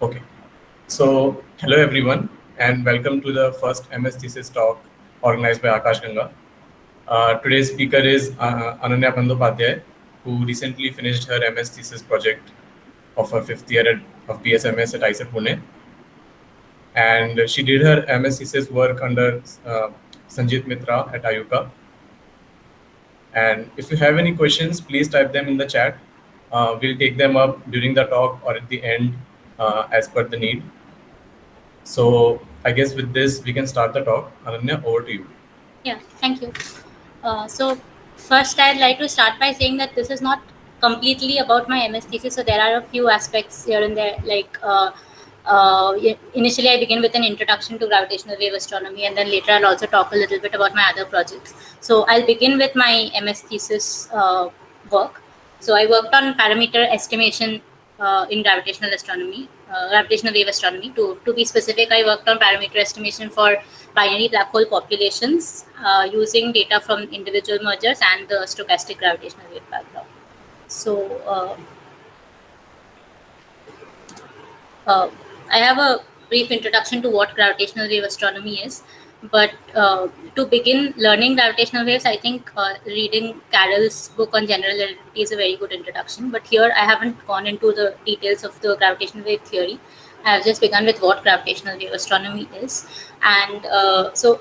Okay. So, hello everyone, and welcome to the first MS Thesis talk organized by Akash Ganga. Today's speaker is Ananya Bandopadhyay, who recently finished her MS Thesis project of her fifth year of BSMS at IISER Pune. And she did her MS Thesis work under Sanjit Mitra at Ayuka. And if you have any questions, please type them in the chat. We'll take them up during the talk or at the end as per the need. So I guess with this, we can start the talk. Ananya, over to you. Yeah, thank you. So first, I'd like to start by saying that this is not completely about my MS thesis. So there are a few aspects here and there. Initially, I begin with an introduction to gravitational wave astronomy, and then later I'll also talk a little bit about my other projects. So I'll begin with my MS thesis work. So I worked on parameter estimation in gravitational astronomy, gravitational wave astronomy. To be specific, I worked on parameter estimation for binary black hole populations using data from individual mergers and the stochastic gravitational wave background. So I have a brief introduction to what gravitational wave astronomy is. But to begin learning gravitational waves, I think reading Carroll's book on general relativity is a very good introduction. But here I haven't gone into the details of the gravitational wave theory. I've just begun with what gravitational wave astronomy is. And so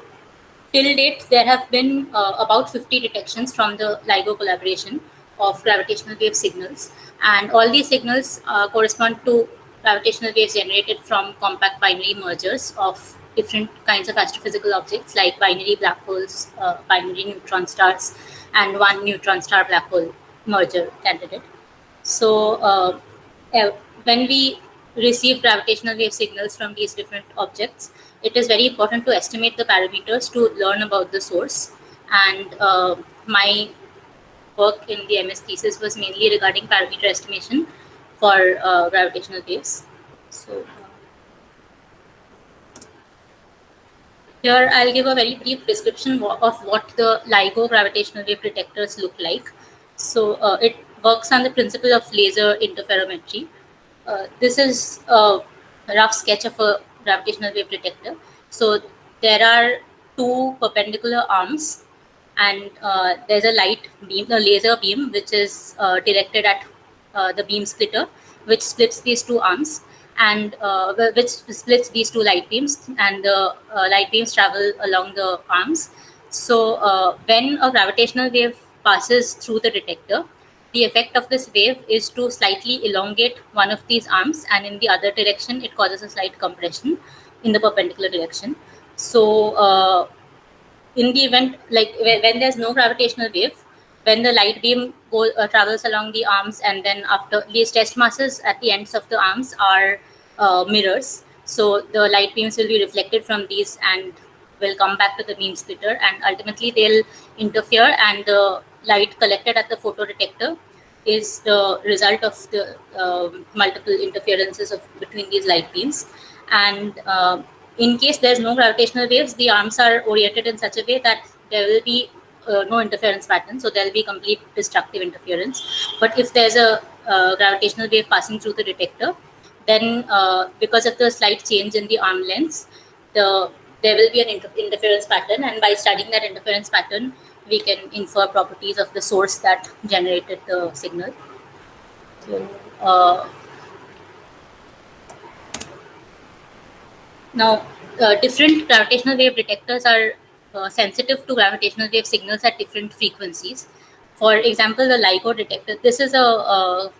till date, there have been about 50 detections from the LIGO collaboration of gravitational wave signals. And all these signals correspond to gravitational waves generated from compact binary mergers of different kinds of astrophysical objects like binary black holes, binary neutron stars, and one neutron star black hole merger candidate. So when we receive gravitational wave signals from these different objects, it is very important to estimate the parameters to learn about the source. And my work in the MS thesis was mainly regarding parameter estimation for gravitational waves. So here I'll give a very brief description of what the LIGO gravitational wave detectors look like. So it works on the principle of laser interferometry. This is a rough sketch of a gravitational wave detector. So there are two perpendicular arms, and there's a light beam, a laser beam, which is directed at the beam splitter, which splits these two arms, and which splits these two light beams, and the light beams travel along the arms. So when a gravitational wave passes through the detector, the effect of this wave is to slightly elongate one of these arms, and in the other direction, it causes a slight compression in the perpendicular direction. So in the event, like when there's no gravitational wave, when the light beam travels along the arms, and then after these test masses at the ends of the arms are mirrors, so the light beams will be reflected from these and will come back to the beam splitter, and ultimately they'll interfere, and the light collected at the photodetector is the result of the multiple interferences between these light beams. And in case there's no gravitational waves, the arms are oriented in such a way that there will be no interference pattern, so there will be complete destructive interference. But if there's a gravitational wave passing through the detector, then because of the slight change in the arm lengths, there will be an interference pattern, and by studying that interference pattern, we can infer properties of the source that generated the signal. So now, different gravitational wave detectors are sensitive to gravitational wave signals at different frequencies. For example, the LIGO detector, this is a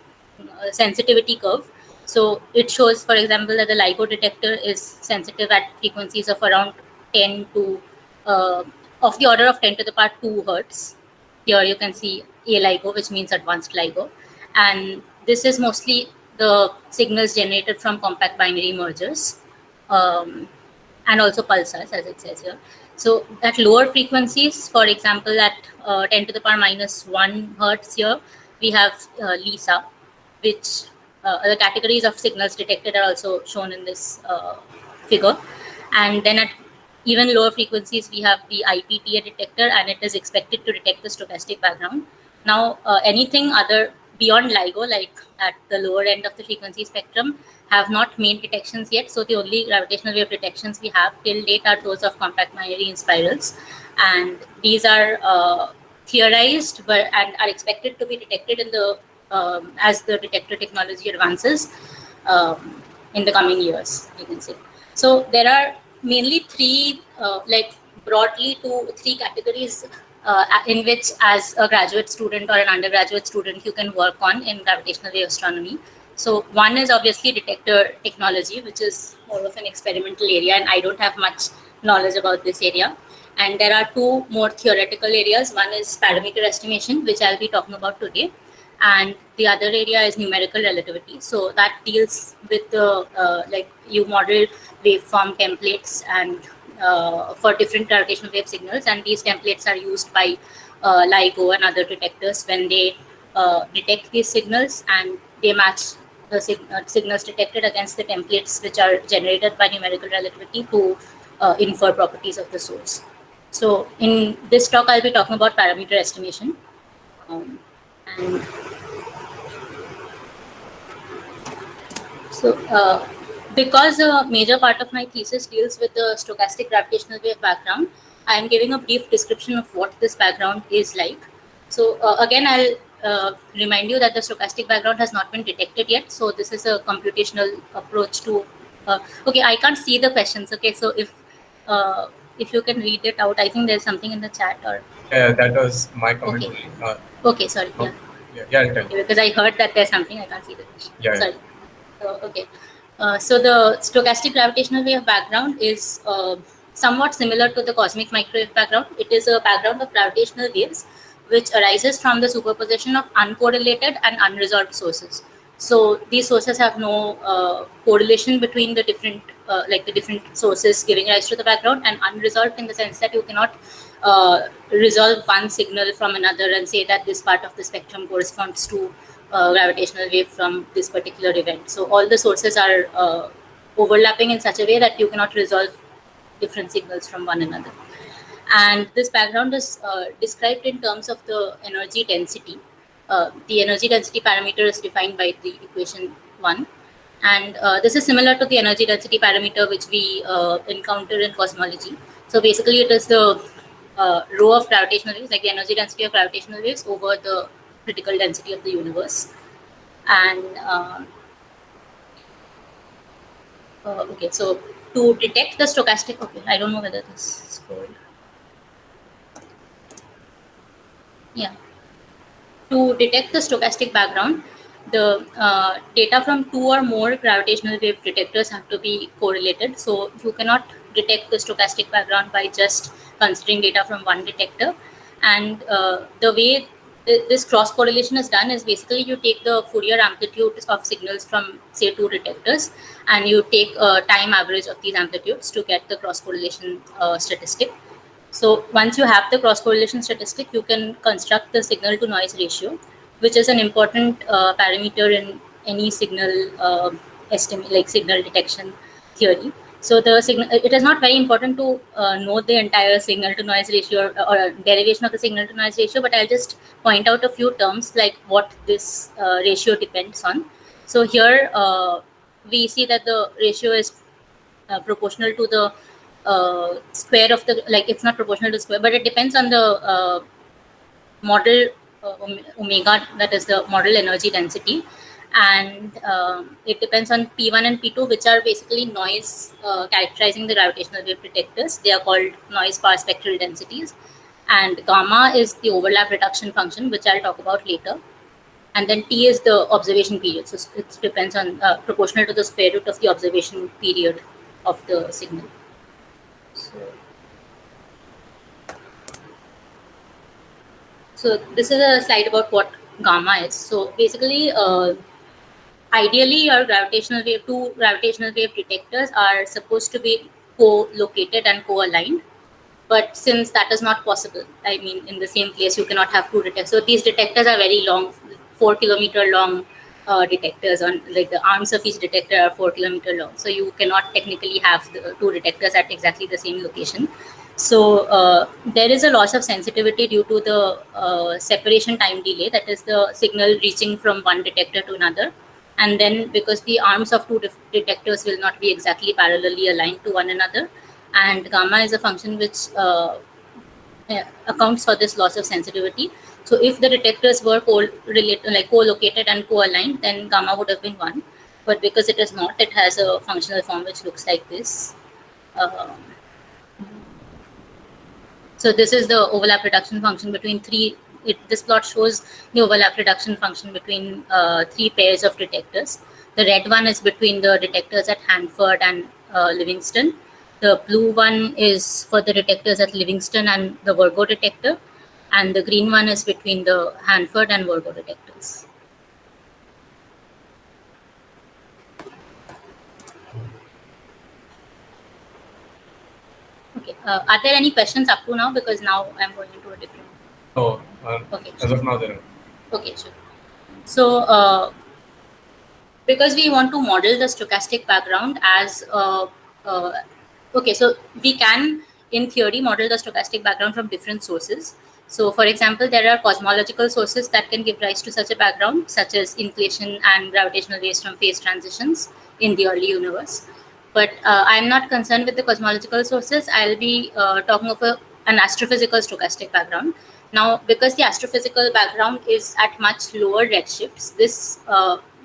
sensitivity curve. So it shows, for example, that the LIGO detector is sensitive at frequencies of around 10 to, of the order of 10 to the power 2 hertz. Here you can see A LIGO, which means advanced LIGO. And this is mostly the signals generated from compact binary mergers. And also pulsars, as it says here. So at lower frequencies, for example, at 10 to the power minus 1 hertz here, we have LISA, which the categories of signals detected are also shown in this figure. And then at even lower frequencies, we have the IPTA detector, and it is expected to detect the stochastic background. Now, anything other beyond LIGO, like at the lower end of the frequency spectrum, have not made detections yet. So the only gravitational wave detections we have till date are those of compact binary spirals, and these are theorized and are expected to be detected in the as the detector technology advances in the coming years, you can say. So there are mainly three, broadly three categories in which, as a graduate student or an undergraduate student, you can work on in gravitational wave astronomy. So one is obviously detector technology, which is more of an experimental area, and I don't have much knowledge about this area. And there are two more theoretical areas. One is parameter estimation, which I'll be talking about today, and the other area is numerical relativity. So that deals with the you model waveform templates and for different gravitational wave signals, and these templates are used by LIGO and other detectors when they detect these signals, and they match the signals detected against the templates which are generated by numerical relativity to infer properties of the source. So in this talk, I'll be talking about parameter estimation. And so because a major part of my thesis deals with the stochastic gravitational wave background, I am giving a brief description of what this background is like. So again, I'll remind you that the stochastic background has not been detected yet. So this is a computational approach to, okay, I can't see the questions. Okay, so if you can read it out, I think there's something in the chat or. That was my comment. Okay. Okay, sorry. Yeah, I'll tell you. Because I heard that there's something, I can't see the question. Yeah. Sorry. Okay. So the stochastic gravitational wave background is somewhat similar to the cosmic microwave background. It is a background of gravitational waves which arises from the superposition of uncorrelated and unresolved sources. So these sources have no correlation between the different sources giving rise to the background, and unresolved in the sense that you cannot resolve one signal from another and say that this part of the spectrum corresponds to gravitational wave from this particular event. So all the sources are overlapping in such a way that you cannot resolve different signals from one another. And this background is described in terms of the energy density. The energy density parameter is defined by the equation 1. And this is similar to the energy density parameter which we encounter in cosmology. So basically it is the rho of gravitational waves, like the energy density of gravitational waves over the critical density of the universe. And okay, so to detect the stochastic, okay, I don't know whether this is scrolled. Yeah. To detect the stochastic background, the data from two or more gravitational wave detectors have to be correlated. So you cannot detect the stochastic background by just considering data from one detector. And the way this cross correlation is done is basically you take the Fourier amplitude of signals from, say, two detectors, and you take a time average of these amplitudes to get the cross correlation statistic. So once you have the cross correlation statistic, you can construct the signal to noise ratio, which is an important parameter in any signal estimate, like signal detection theory. So the signal, it is not very important to know the entire signal to noise ratio or derivation of the signal to noise ratio, but I'll just point out a few terms like what this ratio depends on. So here we see that the ratio is proportional to the square of the, like it's not proportional to square, but it depends on the model omega, that is the model energy density, and it depends on P1 and P2, which are basically noise characterizing the gravitational wave detectors. They are called noise power spectral densities, and gamma is the overlap reduction function, which I'll talk about later. And then T is the observation period, so it depends on proportional to the square root of the observation period of the signal. So this is a slide about what gamma is. So basically, ideally, your two gravitational wave detectors are supposed to be co-located and co-aligned. But since that is not possible, I mean, in the same place, you cannot have two detectors. So these detectors are very long, 4 kilometer long detectors. On like the arms of each detector are 4 kilometer long. So you cannot technically have the two detectors at exactly the same location. So there is a loss of sensitivity due to the separation time delay, that is the signal reaching from one detector to another. And then because the arms of two detectors will not be exactly parallelly aligned to one another, and gamma is a function which accounts for this loss of sensitivity. So if the detectors were co-located and co-aligned, then gamma would have been 1. But because it is not, it has a functional form which looks like this. So this is the overlap reduction function between three. This plot shows the overlap reduction function between 3 pairs of detectors. The red one is between the detectors at Hanford and Livingston. The blue one is for the detectors at Livingston and the Virgo detector. And the green one is between the Hanford and Virgo detectors. Okay. Are there any questions up to now? Because now I'm going into a different. Oh, okay. As of now, there are. Okay, sure. So because we want to model the stochastic background as okay, so we can in theory model the stochastic background from different sources. So for example, there are cosmological sources that can give rise to such a background, such as inflation and gravitational waves from phase transitions in the early universe. But I'm not concerned with the cosmological sources. I'll be talking of an astrophysical stochastic background. Now, because the astrophysical background is at much lower redshifts, this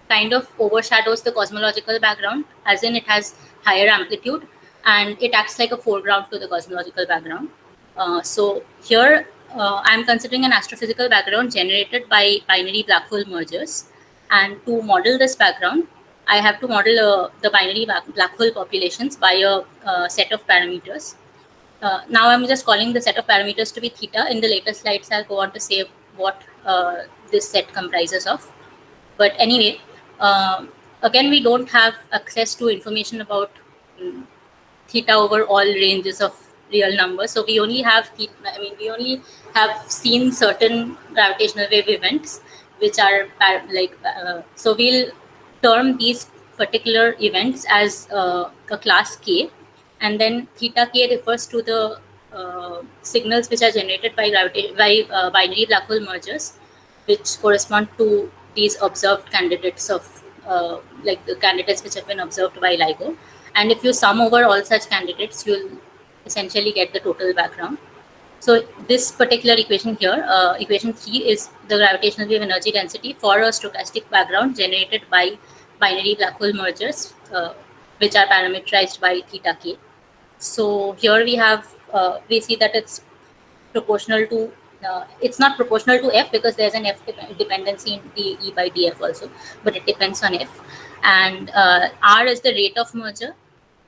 kind of overshadows the cosmological background, as in it has higher amplitude and it acts like a foreground to the cosmological background. So here I'm considering an astrophysical background generated by binary black hole mergers. And to model this background, I have to model the binary black hole populations by a set of parameters. Now I'm just calling the set of parameters to be theta. In the later slides, I'll go on to say what this set comprises of. But anyway, again, we don't have access to information about theta over all ranges of real numbers. So we only have we only have seen certain gravitational wave events, which are so we'll term these particular events as a class K, and then theta K refers to the signals which are generated by binary black hole mergers, which correspond to these observed candidates of like the candidates which have been observed by LIGO. And if you sum over all such candidates, you'll essentially get the total background. So this particular equation here, equation 3, is the gravitational wave energy density for a stochastic background generated by binary black hole mergers, which are parameterized by theta K. So here we have, we see that it's proportional to, it's not proportional to F because there's an F dependency in dE by dF also, but it depends on F. And R is the rate of merger,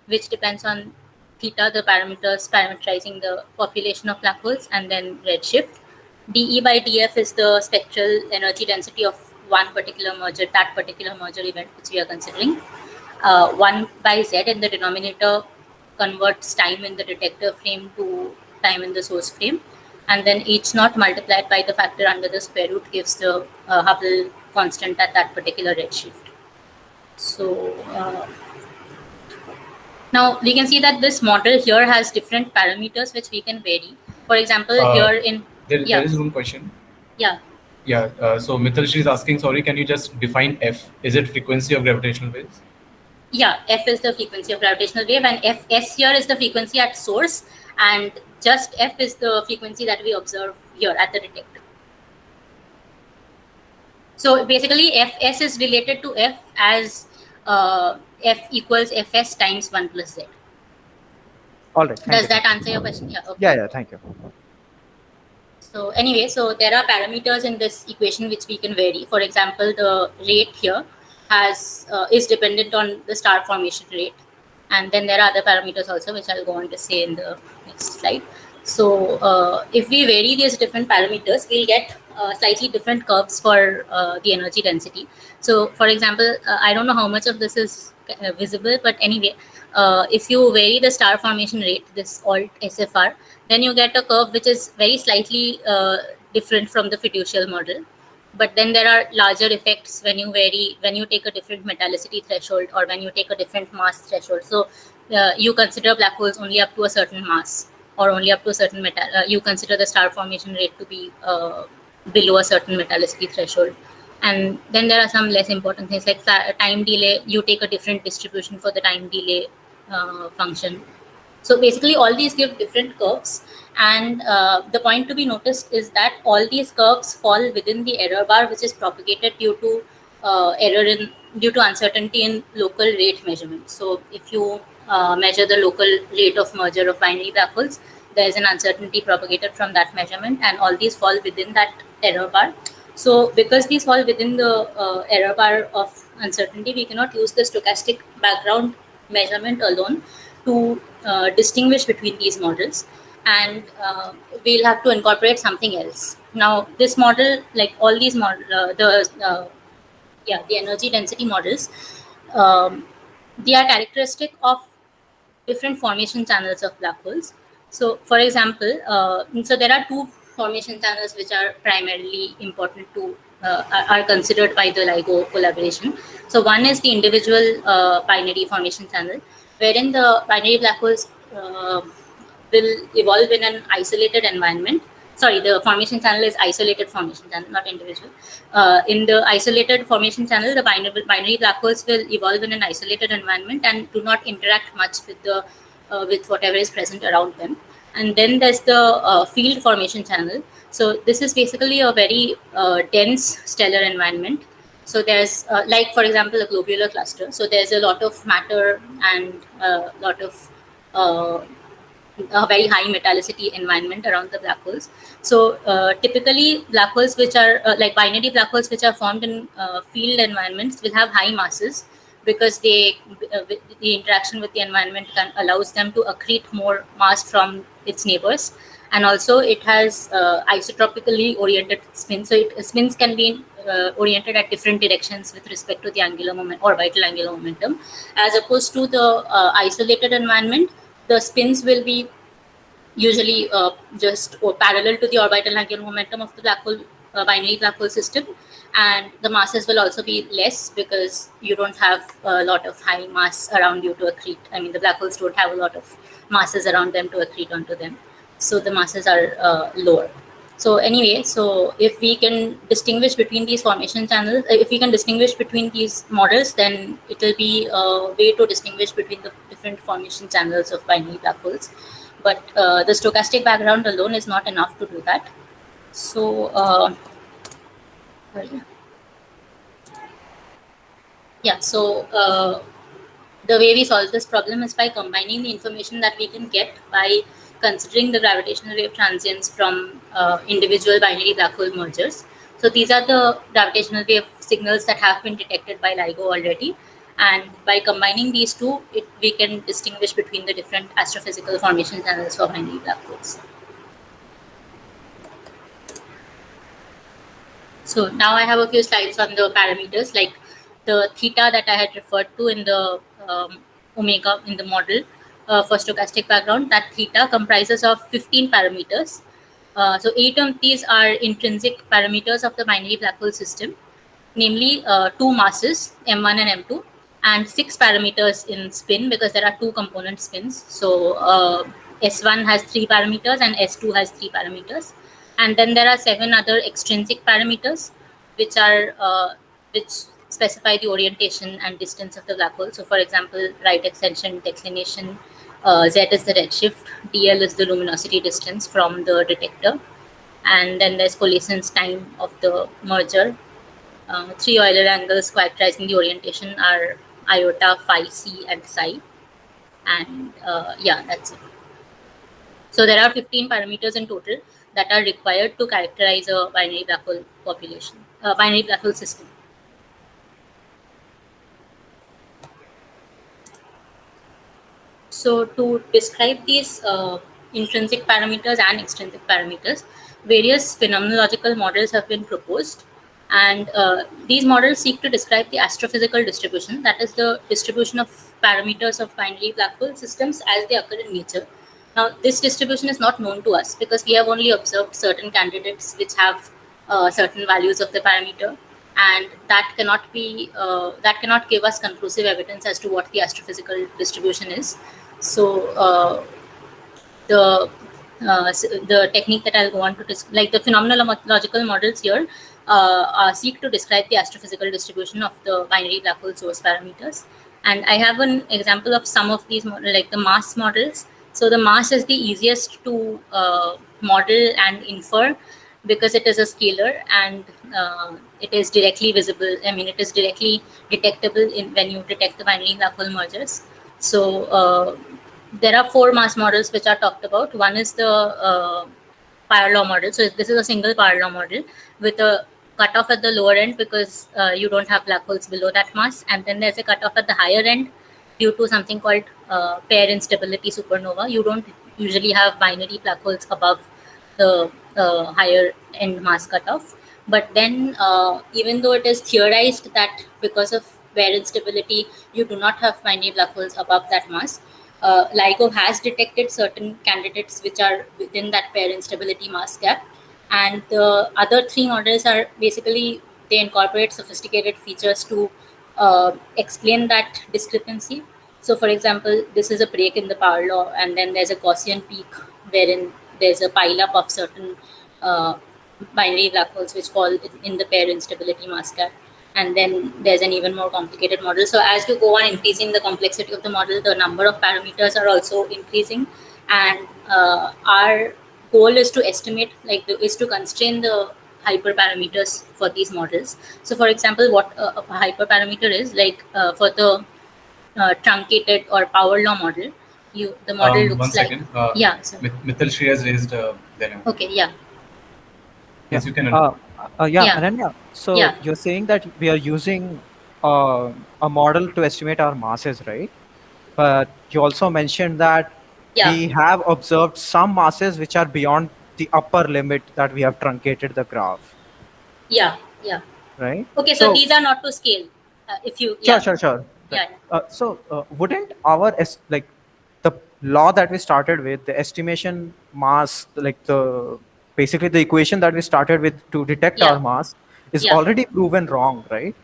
which depends on theta, the parameters parameterizing the population of black holes, and then redshift. dE by dF is the spectral energy density of one particular merger, that particular merger event which we are considering. 1 by Z in the denominator converts time in the detector frame to time in the source frame, and then H naught multiplied by the factor under the square root gives the Hubble constant at that particular redshift. So now we can see that this model here has different parameters which we can vary. For example, here in there is one question. Yeah. So Mithalshri is asking, sorry, can you just define F? Is it frequency of gravitational waves? Yeah, F is the frequency of gravitational wave, and Fs here is the frequency at source, and just F is the frequency that we observe here at the detector. So basically, Fs is related to F as F equals Fs times 1 plus Z. All right. Does that answer your question? Yeah. Okay. Yeah. Thank you. So anyway, so there are parameters in this equation which we can vary. For example, the rate here is dependent on the star formation rate, and then there are other parameters also which I'll go on to say in the next slide. So if we vary these different parameters, we'll get slightly different curves for the energy density. So for example, I don't know how much of this is visible, but anyway, if you vary the star formation rate, this alt SFR, then you get a curve which is very slightly different from the fiducial model. But then there are larger effects when you take a different metallicity threshold or when you take a different mass threshold. So you consider black holes only up to a certain mass. or only up to a certain you consider the star formation rate to be below a certain metallicity threshold. And then there are some less important things like time delay. You take a different distribution for the time delay function. So basically, all these give different curves, and the point to be noticed is that all these curves fall within the error bar, which is propagated due to due to uncertainty in local rate measurement. So if you measure the local rate of merger of binary black holes, there is an uncertainty propagated from that measurement, and all these fall within that error bar. So because these fall within the error bar of uncertainty, we cannot use the stochastic background measurement alone to distinguish between these models, and we'll have to incorporate something else. Now, this model, like all these the energy density models, they are characteristic of different formation channels of black holes. So, for example, so there are two formation channels which are primarily important to are considered by the LIGO collaboration. So, one is the individual binary formation channel, wherein the binary black holes will evolve in an isolated environment. Sorry, the formation channel is isolated formation channel, not individual. In the isolated formation channel, the binary black holes will evolve in an isolated environment and do not interact much with the with whatever is present around them. And then there's the field formation channel. So this is basically a very dense stellar environment. So there's like, for example, a globular cluster. So there's a lot of matter and a lot of a very high metallicity environment around the black holes. So typically black holes which are like binary black holes which are formed in field environments will have high masses, because the interaction with the environment allows them to accrete more mass from its neighbors. And also it has isotropically oriented spins. So spins can be oriented at different directions with respect to the angular moment, orbital angular momentum. As opposed to the isolated environment, the spins will be usually just parallel to the orbital angular momentum of the black hole binary black hole system, and the masses will also be less because you don't have a lot of high mass around you to accrete. I mean, the black holes don't have a lot of masses around them to accrete onto them, so the masses are lower. So anyway, so if we can distinguish between these formation channels, if we can distinguish between these models, then it will be a way to distinguish between the different formation channels of binary black holes. But the stochastic background alone is not enough to do that. So so the way we solve this problem is by combining the information that we can get by considering the gravitational wave transients from individual binary black hole mergers. So these are the gravitational wave signals that have been detected by LIGO already. And by combining these two, we can distinguish between the different astrophysical formation channels for binary black holes. So now I have a few slides on the parameters, like the theta that I had referred to in the omega in the model for stochastic background. That theta comprises of 15 parameters. So 8 of these are intrinsic parameters of the binary black hole system, namely 2 masses, M1 and M2, and 6 parameters in spin, because there are 2 component spins. So S1 has 3 parameters and S2 has 3 parameters. And then there are 7 other extrinsic parameters, which are which specify the orientation and distance of the black hole. So for example, right extension, declination, Z is the redshift, DL is the luminosity distance from the detector, and then there's coalescence time of the merger. 3 Euler angles characterizing the orientation are iota, phi, c, and psi. And that's it. So there are 15 parameters in total that are required to characterize a binary black hole population, binary black hole system. So to describe these intrinsic parameters and extrinsic parameters, various phenomenological models have been proposed. And these models seek to describe the astrophysical distribution, that is the distribution of parameters of binary black hole systems as they occur in nature. Now, this distribution is not known to us because we have only observed certain candidates which have certain values of the parameter, and that cannot give us conclusive evidence as to what the astrophysical distribution is. So the the technique that I'll go on to like the phenomenological models here seek to describe the astrophysical distribution of the binary black hole source parameters. And I have an example of some of these, like the mass models. So the mass is the easiest to model and infer because it is a scalar and it is directly visible. I mean, it is directly detectable when you detect the binary black hole mergers. So there are 4 mass models which are talked about. One is the Power law model. So this is a single power law model with a cutoff at the lower end because you don't have black holes below that mass. And then there's a cutoff at the higher end due to something called pair instability supernova. You don't usually have binary black holes above the higher end mass cutoff. But then even though it is theorized that because of pair instability, you do not have binary black holes above that mass, LIGO has detected certain candidates which are within that pair instability mass gap. And the other 3 models are basically, they incorporate sophisticated features to explain that discrepancy. So for example, this is a break in the power law, and then there's a Gaussian peak wherein there's a pileup of certain binary black holes which fall in the pair instability mass gap. And then there's an even more complicated model. So as you go on increasing the complexity of the model, the number of parameters are also increasing. And our goal is to estimate, is to constrain the hyperparameters for these models. So for example, what a hyperparameter is, for the truncated or power law model, the model looks 1 like... second. Yeah, sorry. Mithil Shri has raised their hand. Okay, yeah. Yes, you can. Yeah, Yeah. Ananya. So Yeah. you're saying that we are using a model to estimate our masses, right? But you also mentioned that Yeah. we have observed some masses which are beyond the upper limit that we have truncated the graph, Yeah, yeah. right? Okay, so these are not to scale. If you... Sure, Yeah. sure. Yeah. Wouldn't our the law that we started with, the estimation mass, basically the equation that we started with to detect Yeah. our mass is Yeah. already proven wrong, right?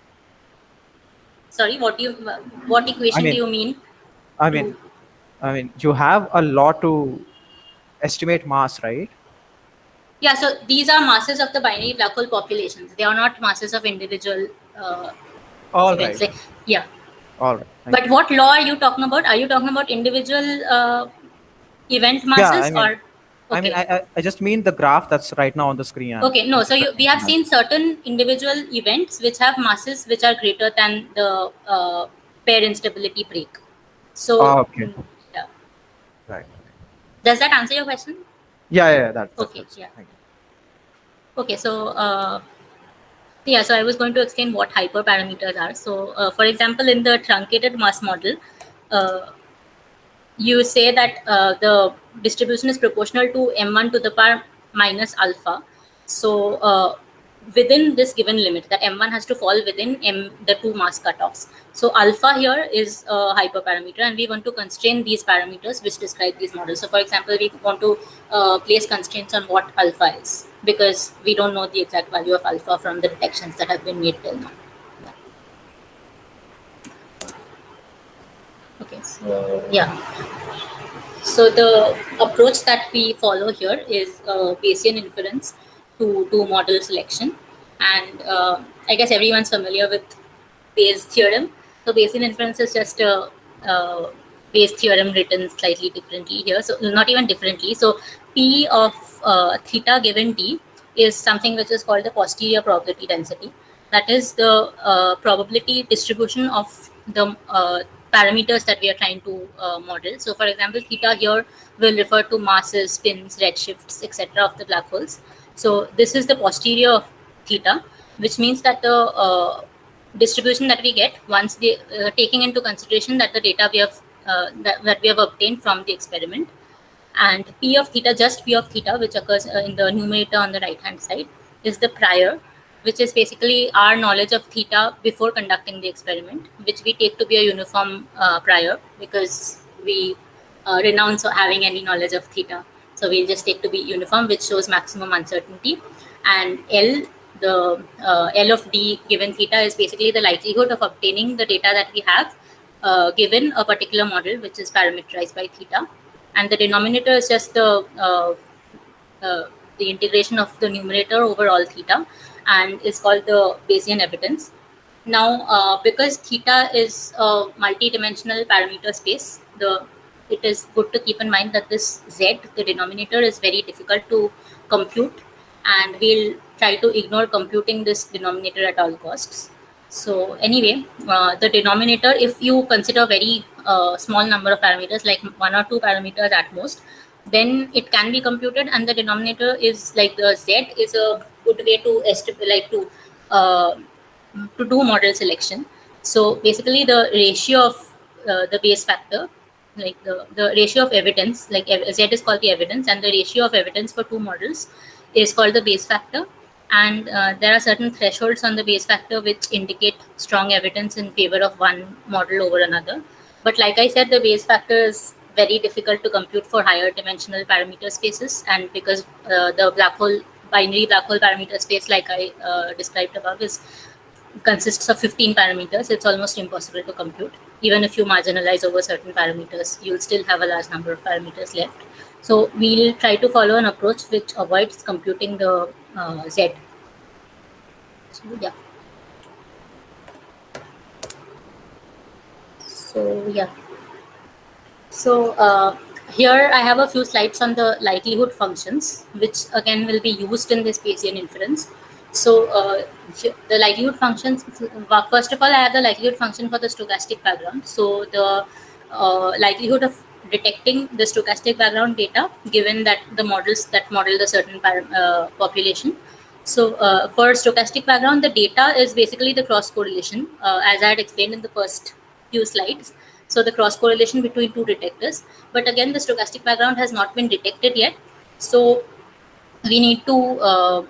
Sorry, what equation I mean- do you mean? I mean, you have a law to estimate mass, right? Yeah, so these are masses of the binary black hole populations. They are not masses of individual All events. right. Yeah. All right. But what law are you talking about? Are you talking about individual event masses or... Okay. I just mean the graph that's right now on the screen. Okay, no. So we have seen certain individual events which have masses which are greater than the pair instability break. So, okay. Yeah. Right. Does that answer your question? Yeah. That's Yeah. thank you. Okay, so so I was going to explain what hyperparameters are. So, for example, in the truncated mass model, you say that the distribution is proportional to m1 to the power minus alpha. So within this given limit, the m1 has to fall within the 2 mass cutoffs. So alpha here is a hyperparameter, and we want to constrain these parameters which describe these models. So for example, we want to place constraints on what alpha is, because we don't know the exact value of alpha from the detections that have been made till now. Okay, so so the approach that we follow here is Bayesian inference to do model selection. And I guess everyone's familiar with Bayes' theorem. So Bayesian inference is just a Bayes' theorem written slightly differently here. So not even differently. So P of theta given T is something which is called the posterior probability density. That is the probability distribution of the parameters that we are trying to model. So for example, theta here will refer to masses, spins, redshifts, etc. of the black holes. So this is the posterior of theta, which means that the distribution that we get once taking into consideration that the data we have that we have obtained from the experiment, and P of theta, just P of theta, which occurs in the numerator on the right hand side, is the prior, which is basically our knowledge of theta before conducting the experiment, which we take to be a uniform prior, because we renounce having any knowledge of theta. So we just take to be uniform, which shows maximum uncertainty. And L, the L of D given theta, is basically the likelihood of obtaining the data that we have given a particular model, which is parameterized by theta. and the denominator is just the integration of the numerator over all theta, and is called the Bayesian evidence. Now, because theta is a multi-dimensional parameter space, it is good to keep in mind that this z, the denominator, is very difficult to compute, and we'll try to ignore computing this denominator at all costs. So anyway, the denominator, if you consider very small number of parameters, like 1 or 2 parameters at most, then it can be computed, and the denominator is like the z is a good way to estimate, like to do model selection. So basically, the ratio of the Bayes factor, like the ratio of evidence, like z is called the evidence, and the ratio of evidence for two models is called the Bayes factor. And there are certain thresholds on the Bayes factor which indicate strong evidence in favor of one model over another. But like I said, the Bayes factor is very difficult to compute for higher dimensional parameter spaces, and because the binary black hole parameter space, like I described above, consists of 15 parameters, it's almost impossible to compute. Even if you marginalize over certain parameters, you'll still have a large number of parameters left. So we'll try to follow an approach which avoids computing the z. So yeah. So here I have a few slides on the likelihood functions, which again will be used in this Bayesian inference. So the likelihood functions, first of all, I have the likelihood function for the stochastic background. So the likelihood of detecting the stochastic background data, given that the models that model the certain population. So for stochastic background, the data is basically the cross correlation, as I had explained in the first few slides. So the cross correlation between two detectors. But again, the stochastic background has not been detected yet. So we need to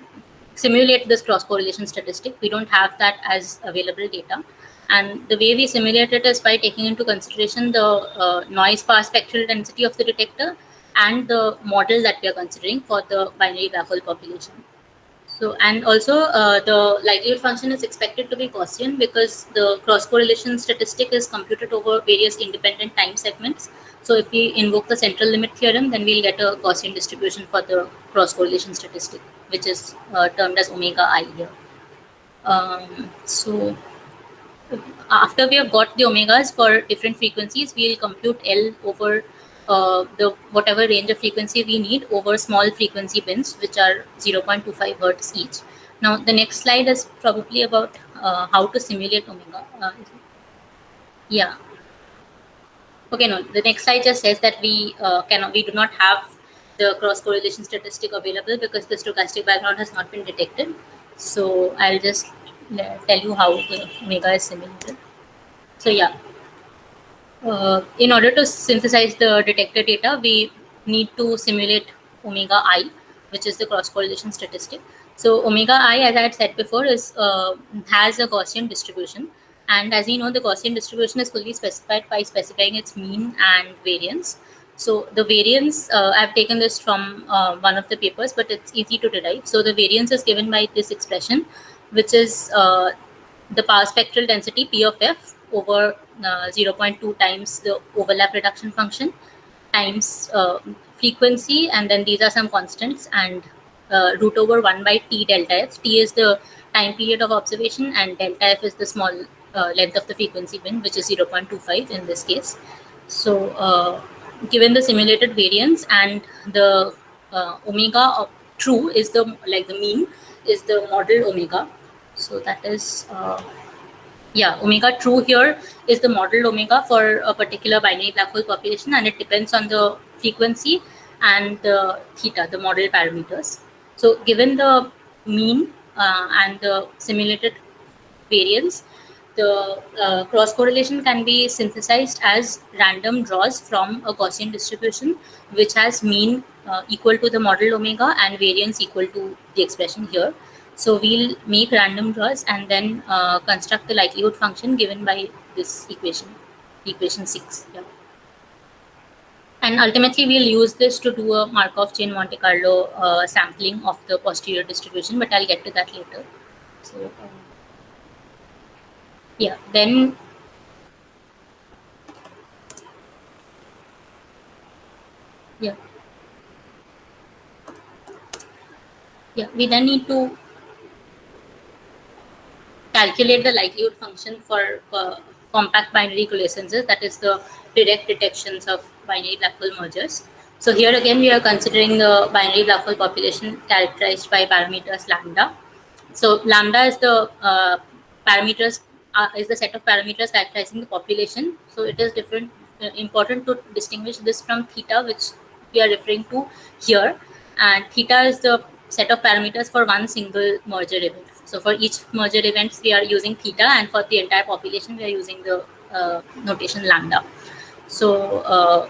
simulate this cross correlation statistic. We don't have that as available data. And the way we simulate it is by taking into consideration the noise power spectral density of the detector and the model that we are considering for the binary black hole population. So, and also the likelihood function is expected to be Gaussian because the cross correlation statistic is computed over various independent time segments. So if we invoke the central limit theorem, then we'll get a Gaussian distribution for the cross correlation statistic, which is termed as omega I here. So after we have got the omegas for different frequencies, we'll compute L over the whatever range of frequency we need over small frequency bins, which are 0.25 hertz each. Now, the next slide is probably about how to simulate omega. Yeah. Okay, no, the next slide just says that we do not have the cross correlation statistic available because the stochastic background has not been detected. So I'll just tell you how the omega is simulated. So yeah, in order to synthesize the detector data, we need to simulate omega I, which is the cross correlation statistic. So omega I, as I had said before, has a Gaussian distribution. And as we know, the Gaussian distribution is fully specified by specifying its mean and variance. So the variance, I've taken this from one of the papers, but it's easy to derive. So the variance is given by this expression, which is the power spectral density P of f over 0.2 times the overlap reduction function times frequency, and then these are some constants, and root over 1 by t delta f. T is the time period of observation, and delta f is the small length of the frequency bin, which is 0.25 in this case. So given the simulated variance and the omega of true is the mean is the model omega. So that is omega true here is the model omega for a particular binary black hole population, and it depends on the frequency and the theta, the model parameters. So given the mean and the simulated variance, the cross correlation can be synthesized as random draws from a Gaussian distribution, which has mean equal to the model omega and variance equal to the expression here. So we'll make random draws and then construct the likelihood function given by this equation 6. Yeah. And ultimately, we'll use this to do a Markov chain Monte Carlo sampling of the posterior distribution, but I'll get to that later. So then Yeah. Yeah, we then need to calculate the likelihood function for compact binary coalescences, that is the direct detections of binary black hole mergers. So here again, we are considering the binary black hole population characterized by parameters lambda. So lambda is the parameters is the set of parameters characterizing the population. So it is important to distinguish this from theta, which we are referring to here. And theta is the set of parameters for one single merger event. So for each merger events, we are using theta, and for the entire population, we are using the notation lambda. So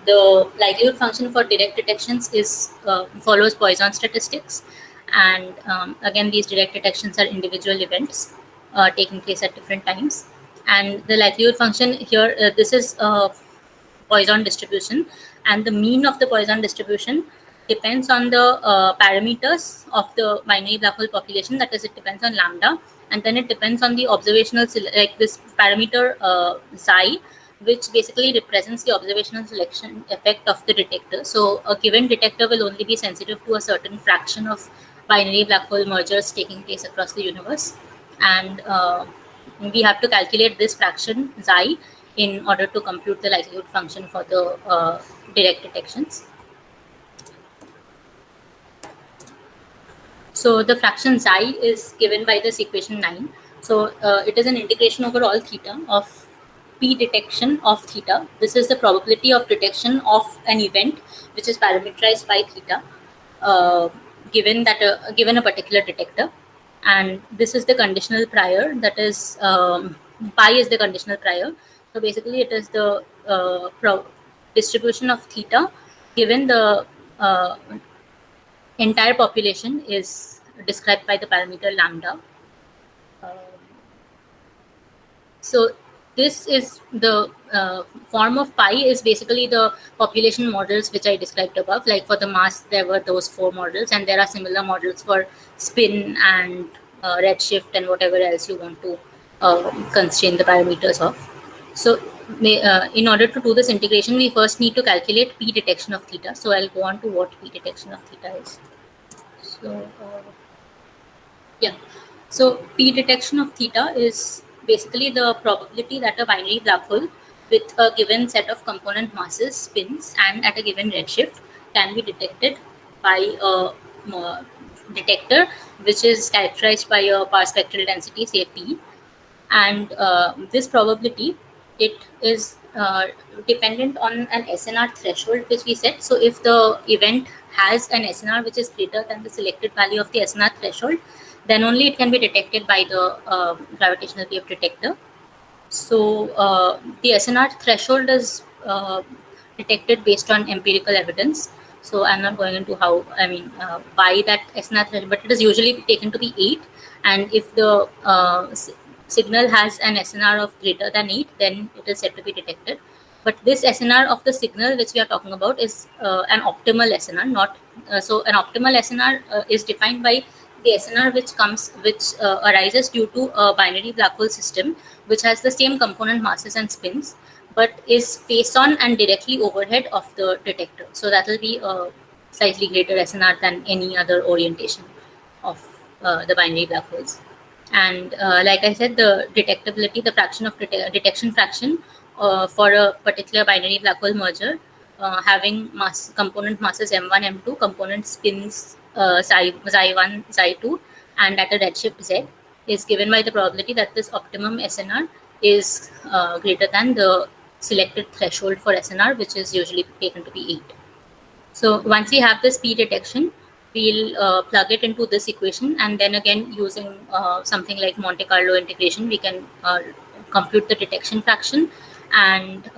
the likelihood function for direct detections is follows Poisson statistics, and again, these direct detections are individual events taking place at different times. And the likelihood function here, this is Poisson distribution, and the mean of the Poisson distribution depends on the parameters of the binary black hole population. That is, it depends on lambda, and then it depends on the observational, like this parameter psi, which basically represents the observational selection effect of the detector. So a given detector will only be sensitive to a certain fraction of binary black hole mergers taking place across the universe, and we have to calculate this fraction psi in order to compute the likelihood function for the direct detections. So the fraction psi is given by this equation 9. So it is an integration over all theta of p detection of theta. This is the probability of detection of an event which is parameterized by theta, given a particular detector, and this is the conditional prior. That is, pi is the conditional prior. So basically, it is the distribution of theta given the entire population is described by the parameter lambda. So this is the form of pi is basically the population models which I described above. Like for the mass, there were those 4 models, and there are similar models for spin and redshift and whatever else you want to constrain the parameters of. So in order to do this integration, we first need to calculate p detection of theta. So I'll go on to what p detection of theta is. So yeah, so p detection of theta is basically the probability that a binary black hole with a given set of component masses, spins, and at a given redshift can be detected by a detector which is characterized by a power spectral density, say p. And this probability, it is dependent on an SNR threshold which we set. So if the event has an SNR which is greater than the selected value of the SNR threshold, then only it can be detected by the gravitational wave detector. So the SNR threshold is detected based on empirical evidence. So I'm not going into how, why that SNR threshold, but it is usually taken to be 8. And if the signal has an SNR of greater than 8, then it is said to be detected. But this SNR of the signal which we are talking about is an optimal SNR, not so an optimal SNR is defined by the SNR which arises due to a binary black hole system which has the same component masses and spins, but is face on and directly overhead of the detector. So that will be a slightly greater SNR than any other orientation of the binary black holes. And like I said, the detectability, the fraction of detection fraction for a particular binary black hole merger having component masses m1, m2, component spins xi1, xi2, and at a redshift z is given by the probability that this optimum SNR is greater than the selected threshold for SNR, which is usually taken to be 8. So once we have this p detection, we'll plug it into this equation, and then again using something like Monte Carlo integration, we can compute the detection fraction, and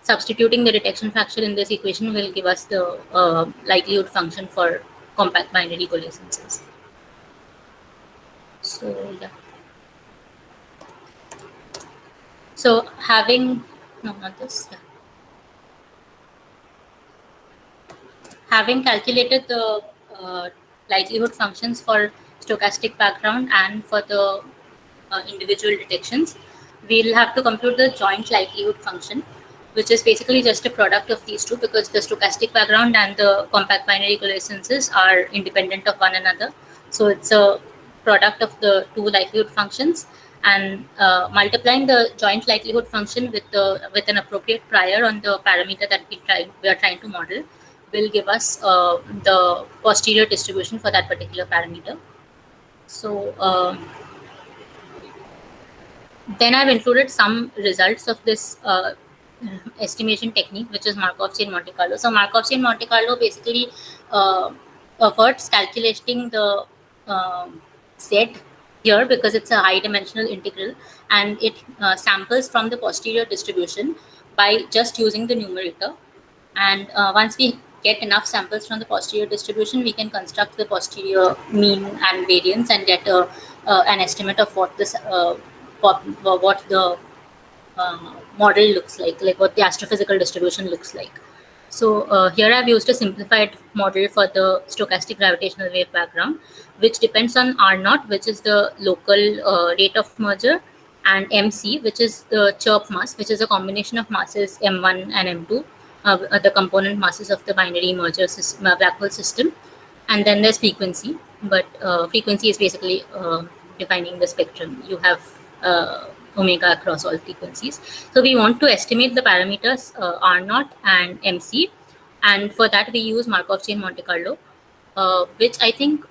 substituting the detection fraction in this equation will give us the likelihood function for compact binary coalescences. So yeah. So having having calculated the likelihood functions for stochastic background and for the individual detections, we'll have to compute the joint likelihood function, which is basically just a product of these two, because the stochastic background and the compact binary coalescences are independent of one another. So it's a product of the two likelihood functions, and multiplying the joint likelihood function with an appropriate prior on the parameter that we are trying to model will give us the posterior distribution for that particular parameter. So then I've included some results of this estimation technique, which is Markov chain Monte Carlo. So Markov chain Monte Carlo basically averts calculating the Z here, because it's a high dimensional integral, and it samples from the posterior distribution by just using the numerator. And once we get enough samples from the posterior distribution, we can construct the posterior mean and variance and get an estimate of what this what the model looks like what the astrophysical distribution looks like. So here I've used a simplified model for the stochastic gravitational wave background, which depends on R0, which is the local rate of merger, and MC, which is the chirp mass, which is a combination of masses M1 and M2, the component masses of the binary merger black hole system. And then there's frequency, but frequency is basically defining the spectrum. You have omega across all frequencies. So we want to estimate the parameters R0 and MC, and for that we use Markov chain Monte Carlo, which I think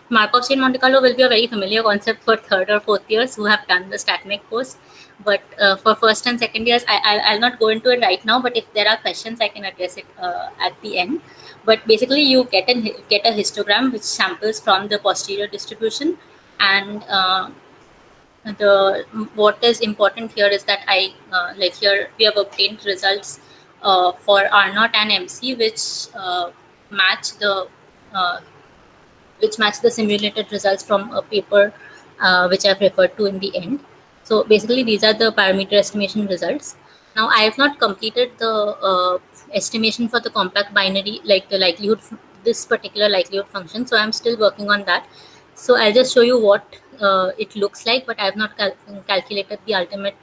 Markov chain Monte Carlo will be a very familiar concept for third or fourth years who have done the StatMech course. But for first and second years, I'll not go into it right now, but if there are questions, I can address it at the end. But basically, you get a histogram which samples from the posterior distribution, and what is important here is that here we have obtained results for R0 and MC, which match the simulated results from a paper which I've referred to in the end. So basically, these are the parameter estimation results. Now, I have not completed the estimation for the compact binary, like the likelihood, this particular likelihood function. So I'm still working on that. So I'll just show you what it looks like, but I have not calculated the ultimate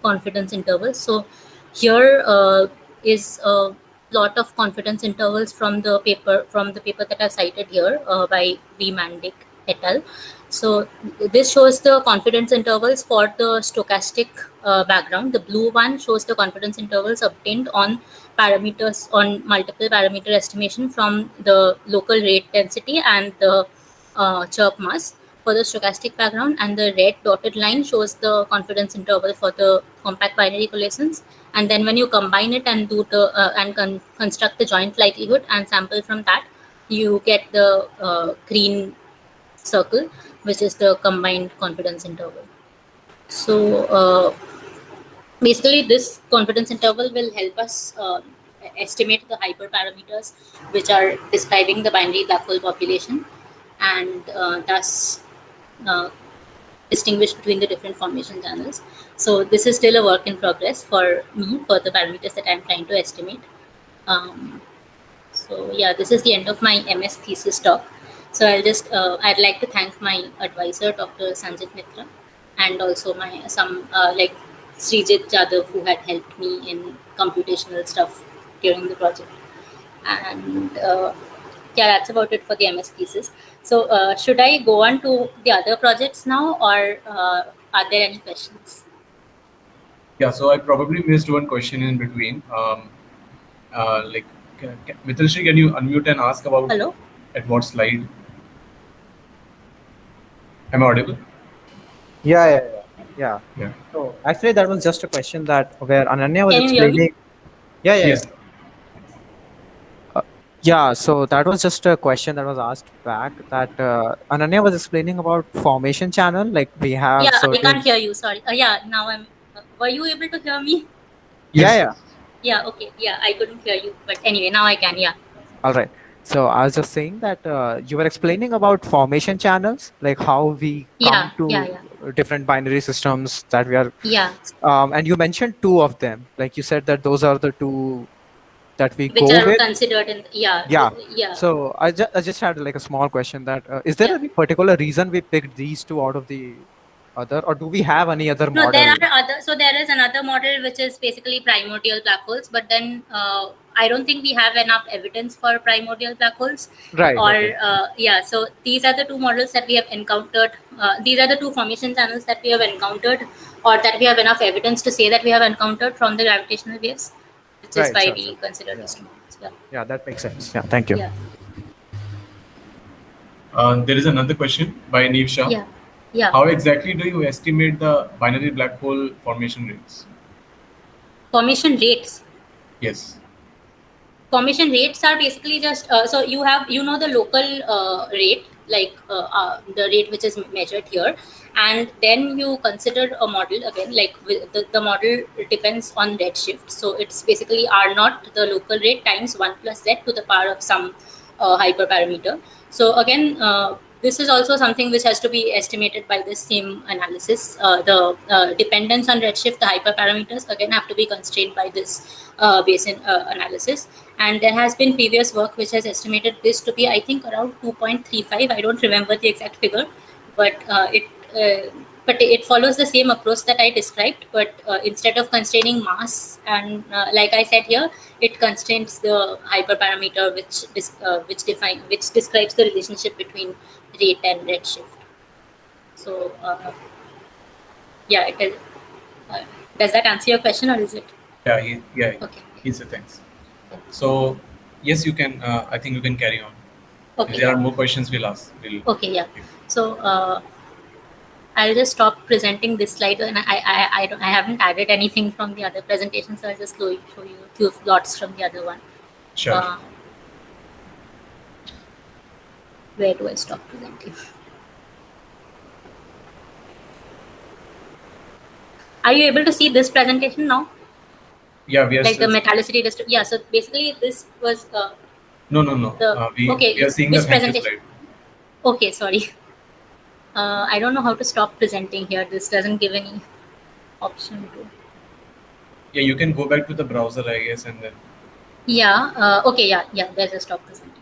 confidence intervals. So here is a plot of confidence intervals from the paper that I've cited here by V. Mandik et al. So this shows the confidence intervals for the stochastic background. The blue one shows the confidence intervals obtained on parameters, on multiple parameter estimation from the local rate density and the chirp mass for the stochastic background, and the red dotted line shows the confidence interval for the compact binary coalescence. And then when you combine it and do the construct the joint likelihood and sample from that, you get the green circle, which is the combined confidence interval. So basically, this confidence interval will help us estimate the hyperparameters which are describing the binary black hole population, and thus distinguish between the different formation channels. So this is still a work in progress for me, for the parameters that I'm trying to estimate. So yeah, this is the end of my MS thesis talk. So I'd like to thank my advisor, Dr. Sanjit Mitra, and also like Srijit Jadhav, who had helped me in computational stuff during the project. And yeah, that's about it for the MS thesis. So should I go on to the other projects now, or are there any questions? Yeah, so I probably missed one question in between. Mithalshri, can you unmute and ask about Hello? At what slide? Am I audible? Yeah. So actually, that was just a question where Ananya was Can you hear me? explaining. Yeah. Yes. Yeah, so that was just a question that was asked back, that Ananya was explaining about formation channel, like we have Yeah, certain... I can't hear you, sorry. Yeah, now I'm... were you able to hear me? Yeah. Yeah, okay. Yeah, I couldn't hear you. But anyway, now I can, yeah. All right. So I was just saying that you were explaining about formation channels, like how we come to different binary systems that we are... Yeah. And you mentioned two of them. Like you said that those are the two that we Which go are with. considered in... Yeah. So I just had like a small question that is there any particular reason we picked these two out of the other, or do we have any other No, model? there are other. So there is another model which is basically primordial black holes, but then I don't think we have enough evidence for primordial black holes. Right. Or Okay. yeah, so these are the two models that we have encountered. These are the two formation channels that we have encountered, or that we have enough evidence to say that we have encountered from the gravitational waves, which is Right, why sure, we sure. consider Yeah. these two models. Yeah. Yeah, that makes sense. Yeah, thank you. Yeah. There is another question by Neev Shah. Yeah. Yeah. How exactly do you estimate the binary black hole formation rates? Formation rates. Yes. Formation rates are basically just so you have the local rate, like the rate which is measured here, and then you consider a model again, like the model depends on redshift, so it's basically r naught, the local rate, times 1 plus z to the power of some hyperparameter. So again, this is also something which has to be estimated by this same analysis. The dependence on redshift, the hyperparameters, again have to be constrained by this Bayesian analysis. And there has been previous work which has estimated this to be, I think, around 2.35. I don't remember the exact figure, but it follows the same approach that I described. But instead of constraining mass, and like I said here, it constrains the hyperparameter, which describes the relationship between rate and redshift. So yeah, it is. Does that answer your question, or is it? Yeah. Okay. He said thanks. So yes, you can. I think you can carry on. Okay. If there are more questions, we'll ask. Okay. Yeah. So I'll just stop presenting this slide, and I haven't added anything from the other presentation, so I'll just show you a few plots from the other one. Sure. Where do I stop presenting? Are you able to see this presentation now? Yeah, we are like the metallicity distribution. Yeah, so basically this was no. Okay, we are seeing which the thank you presentation? slide. Okay, sorry. I don't know how to stop presenting here. This doesn't give any option to. Yeah, you can go back to the browser, I guess, and then. Yeah. Okay. Yeah. There's a stop presenting.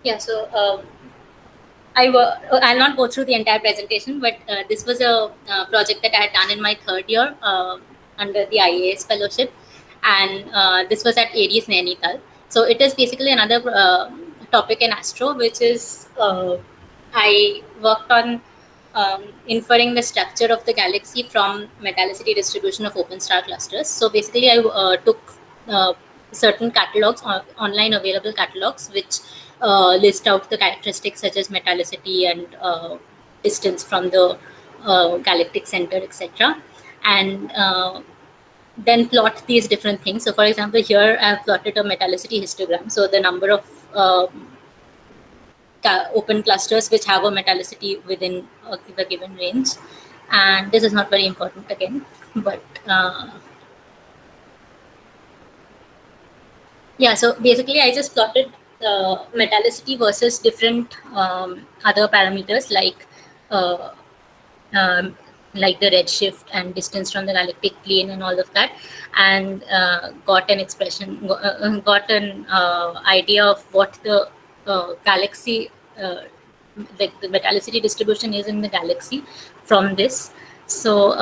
Yeah. So I'll not go through the entire presentation, but this was a project that I had done in my third year under the IAS fellowship, and this was at Aries Nainital. So it is basically another topic in astro, which is I worked on inferring the structure of the galaxy from metallicity distribution of open star clusters. So basically, I took certain catalogs, online available catalogs, which list out the characteristics such as metallicity and distance from the galactic center, etc. And then plot these different things. So for example, here I have plotted a metallicity histogram. So the number of open clusters which have a metallicity within the given range. And this is not very important again, but yeah, so basically I just plotted metallicity versus different other parameters like the redshift and distance from the galactic plane and all of that, and got an expression, got an idea of what the galaxy, like the metallicity distribution is in the galaxy from this. So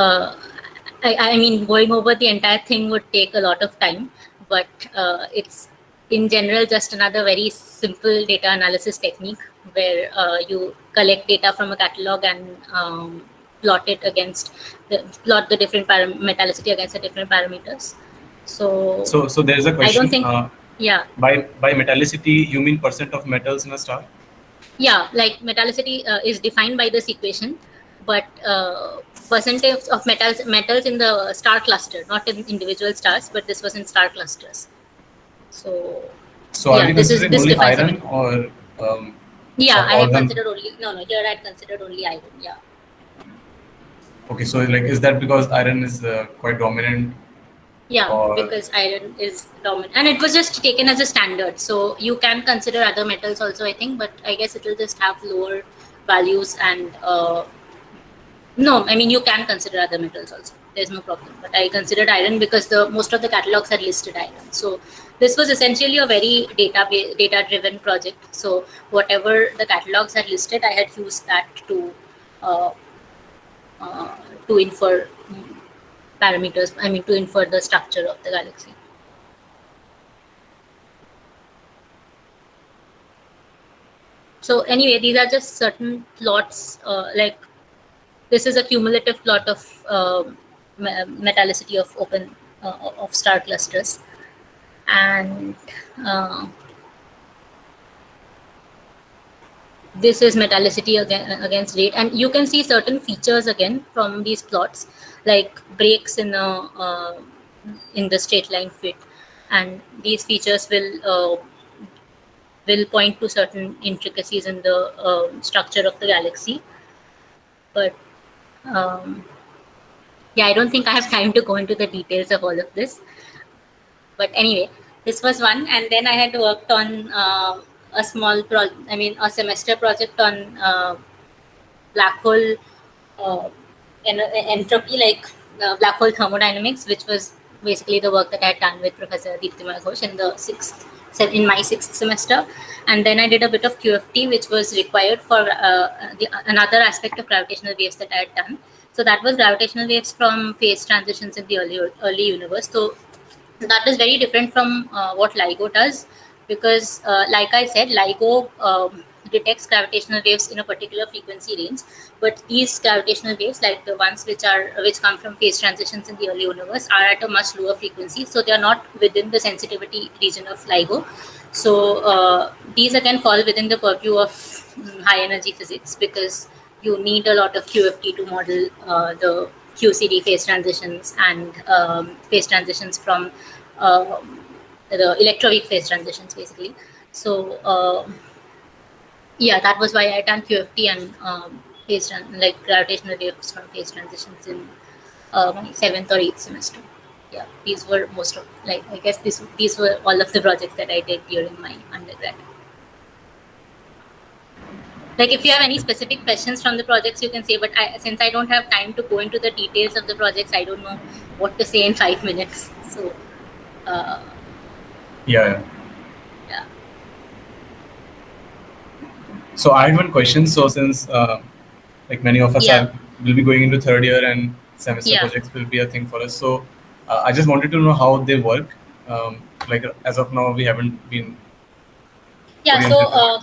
I mean, going over the entire thing would take a lot of time, but it's in general just another very simple data analysis technique where you collect data from a catalog and plot it against plot the different metallicity against the different parameters. So there is a question. I don't think yeah. By metallicity, you mean percent of metals in a star? Yeah, like metallicity is defined by this equation, but percentage of metals in the star cluster, not in individual stars, but this was in star clusters. So are you considering only iron or? Yeah, I had considered only here I had considered only iron. Yeah. Okay, so like, is that because iron is quite dominant? Yeah, because iron is dominant, and it was just taken as a standard. So you can consider other metals also, I think, but I guess it will just have lower values. And no, I mean, you can consider other metals also. there's no problem. But I considered iron because most of the catalogs had listed iron. So this was essentially a very data-driven project. So whatever the catalogs had listed, I had used that to infer parameters. I mean, to infer the structure of the galaxy. So anyway, these are just certain plots. Like this is a cumulative plot of metallicity of of star clusters, and this is metallicity against rate, and you can see certain features again from these plots, like breaks in the straight line fit, and these features will point to certain intricacies in the structure of the galaxy. But yeah, I don't think I have time to go into the details of all of this. But anyway, this was one, and then I had worked on a semester project on black hole entropy, like black hole thermodynamics, which was basically the work that I had done with Professor Deeptimal Ghosh in my sixth semester. And then I did a bit of QFT, which was required for another aspect of gravitational waves that I had done. So that was gravitational waves from phase transitions in the early universe. So that is very different from what LIGO does, because like I said, LIGO detects gravitational waves in a particular frequency range, but these gravitational waves, like the ones which come from phase transitions in the early universe, are at a much lower frequency, so they are not within the sensitivity region of LIGO. So these again fall within the purview of high energy physics, because you need a lot of QFT to model the QCD phase transitions and phase transitions from the electroweak phase transitions, basically. So yeah, that was why I done QFT and like gravitational waves from phase transitions in my 7th or 8th semester. Yeah, these were most of, like, I guess these were all of the projects that I did during my undergrad. Like, if you have any specific questions from the projects, you can say, but since I don't have time to go into the details of the projects, I don't know what to say in 5 minutes. So Yeah. So I had one question. So since like many of us will be going into third year and semester projects will be a thing for us. So I just wanted to know how they work. Like as of now, we haven't been. Yeah.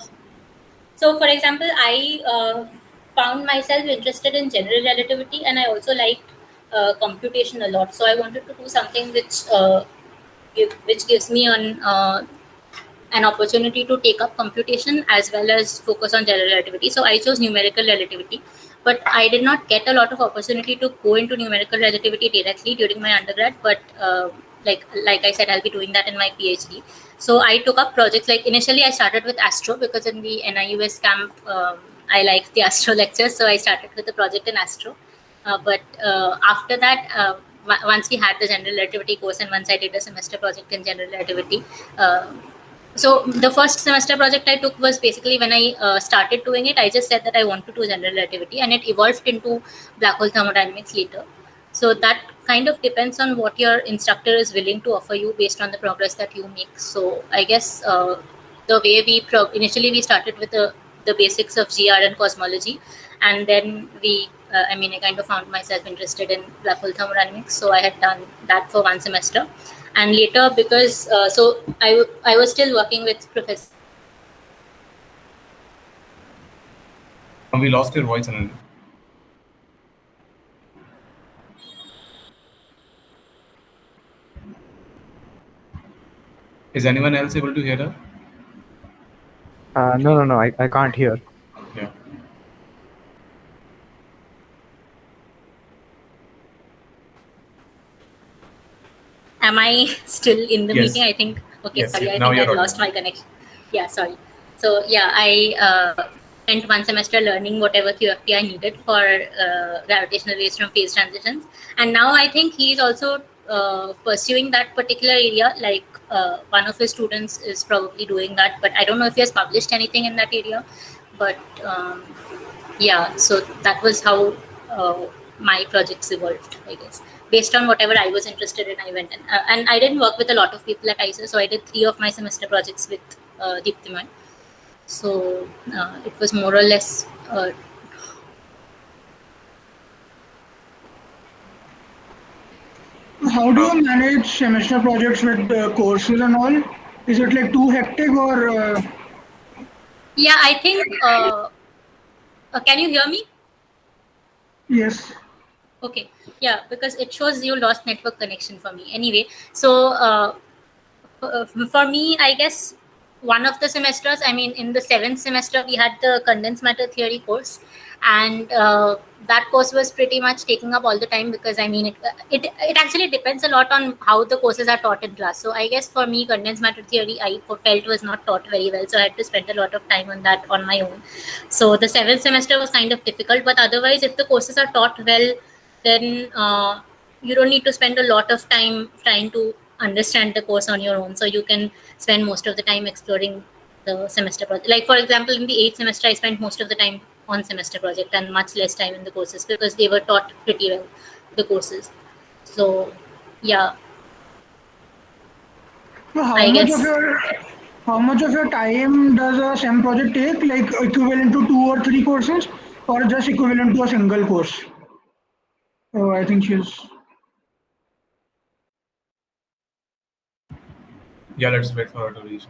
So for example, I found myself interested in general relativity, and I also liked computation a lot. So I wanted to do something which gives me an opportunity to take up computation as well as focus on general relativity. So I chose numerical relativity, but I did not get a lot of opportunity to go into numerical relativity directly during my undergrad. But like I said, I'll be doing that in my PhD. So I took up projects. Like initially, I started with Astro, because in the NIUS camp, I liked the Astro lectures, so I started with a project in Astro. But after that, once we had the general relativity course, and once I did a semester project in general relativity, so the first semester project I took was basically, when I started doing it, I just said that I want to do general relativity, and it evolved into black hole thermodynamics later. So that kind of depends on what your instructor is willing to offer you based on the progress that you make. So I guess the way initially we started with the basics of GR and cosmology, and then I kind of found myself interested in black hole thermodynamics. So I had done that for one semester. And later, because so I was still working with Professor. We lost your voice, Anand. Is anyone else able to hear her? No, I can't hear. Yeah. Am I still in the meeting? I think. Okay, yes, sorry. I think I lost my connection. Yeah, sorry. So yeah, I spent one semester learning whatever QFT I needed for gravitational waves from phase transitions, and now I think he's also pursuing that particular area. Like one of his students is probably doing that, but I don't know if he has published anything in that area. But yeah, so that was how my projects evolved, I guess. based on whatever I was interested in, I went in. And I didn't work with a lot of people at ISA, so I did 3 of my semester projects with Deeptiman. So it was more or less. How do you manage semester projects with courses and all? Is it like too hectic or? Yeah, I think. Can you hear me? Yes. Okay. Yeah, because it shows you lost network connection for me. Anyway, so for me, I guess one of the semesters, I mean, in the 7th semester, we had the condensed matter theory course, and that course was pretty much taking up all the time because I mean, it actually depends a lot on how the courses are taught in class. So I guess for me, condensed matter theory, I felt was not taught very well, so I had to spend a lot of time on that on my own. So the 7th semester was kind of difficult, but otherwise, if the courses are taught well, then you don't need to spend a lot of time trying to understand the course on your own, so you can spend most of the time exploring the semester project. Like for example, in the 8th semester I spent most of the time on semester project and much less time in the courses because they were taught pretty well, the courses. So yeah. So I guess how much of your time does a SEM project take? Like equivalent to 2 or 3 courses, or just equivalent to a single course? Oh, I think she's. Yeah, let's wait for her to reach.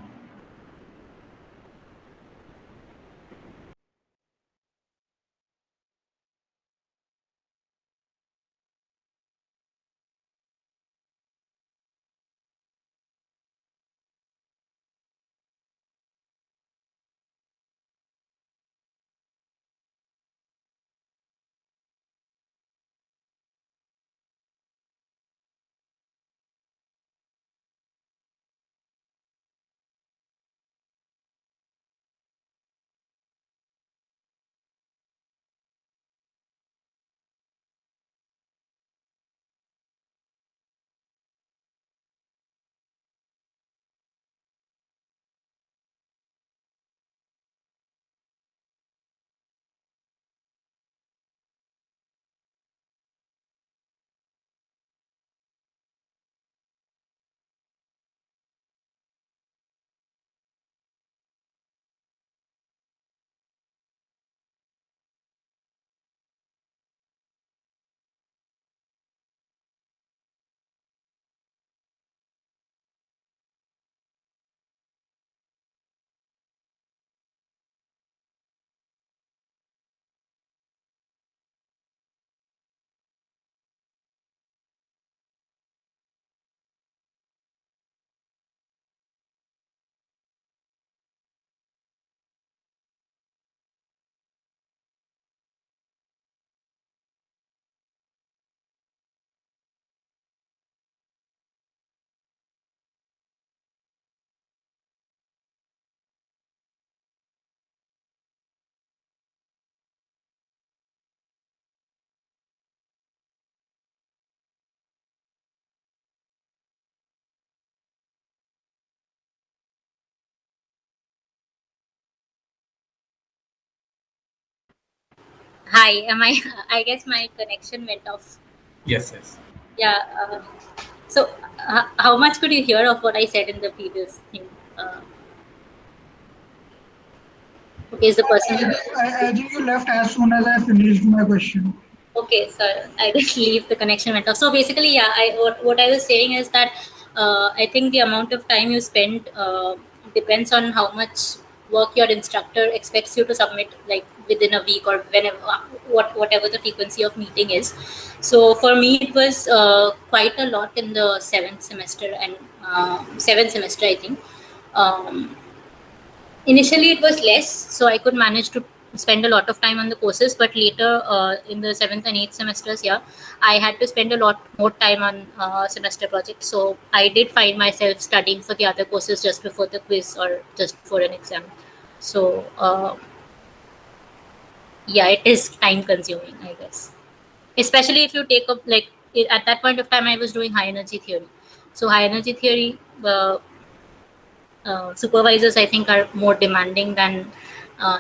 Hi, am I? I guess my connection went off. Yes, yes. Yeah. So how much could you hear of what I said in the previous thing? Okay, is the person? I think you left as soon as I finished my question. Okay, so I just leave, the connection went off. So basically, yeah, what I was saying is that I think the amount of time you spend depends on how much work your instructor expects you to submit, like within a week or whenever, whatever the frequency of meeting is. So for me, it was quite a lot in the 7th semester and 7th semester, I think. Initially it was less, so I could manage to spend a lot of time on the courses, but later in the 7th and 8th semesters, yeah, I had to spend a lot more time on semester projects. So I did find myself studying for the other courses just before the quiz or just before an exam. So yeah, it is time consuming, I guess, especially if you take up, like at that point of time I was doing high energy theory. So high energy theory supervisors, I think, are more demanding than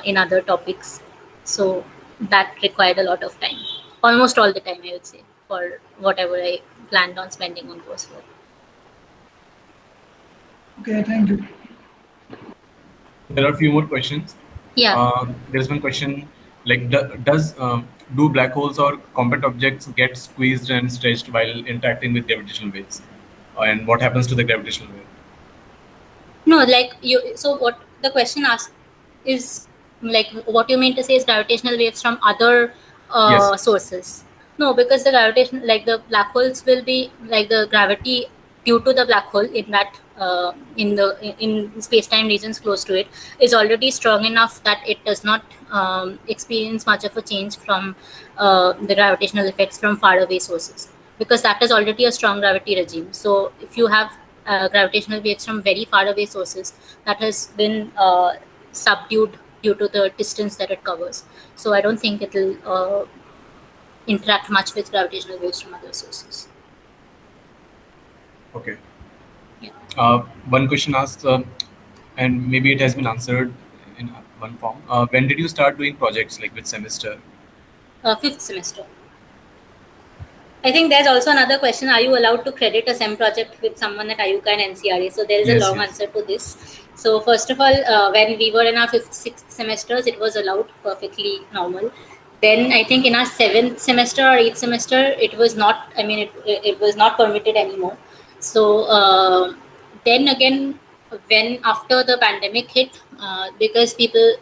in other topics. So that required a lot of time, almost all the time, I would say. for whatever I planned on spending on coursework. Okay, thank you. There are a few more questions. Yeah. There's one question like, do black holes or compact objects get squeezed and stretched while interacting with gravitational waves? And what happens to the gravitational wave? No, like so what the question asks is like what you mean to say is gravitational waves from other Yes. sources. No, because the gravitation, like the black holes will be like the gravity due to the black hole in that in space-time regions close to it is already strong enough that it does not experience much of a change from the gravitational effects from faraway sources, because that is already a strong gravity regime. So if you have gravitational waves from very far away sources, that has been subdued due to the distance that it covers. So I don't think it will interact much with gravitational waves from other sources. Okay. Yeah. One question asks, and maybe it has been answered in one form. When did you start doing projects, like which semester? Fifth semester. I think there's also another question: are you allowed to credit a SEM project with someone at IUCAA and NCRA? So there is Yes, a long yes. answer to this. So first of all, when we were in our fifth, sixth semesters, it was allowed, perfectly normal. Then I think in our seventh semester or eighth semester, it was not. I mean, it was not permitted anymore. So then again, when after the pandemic hit, because people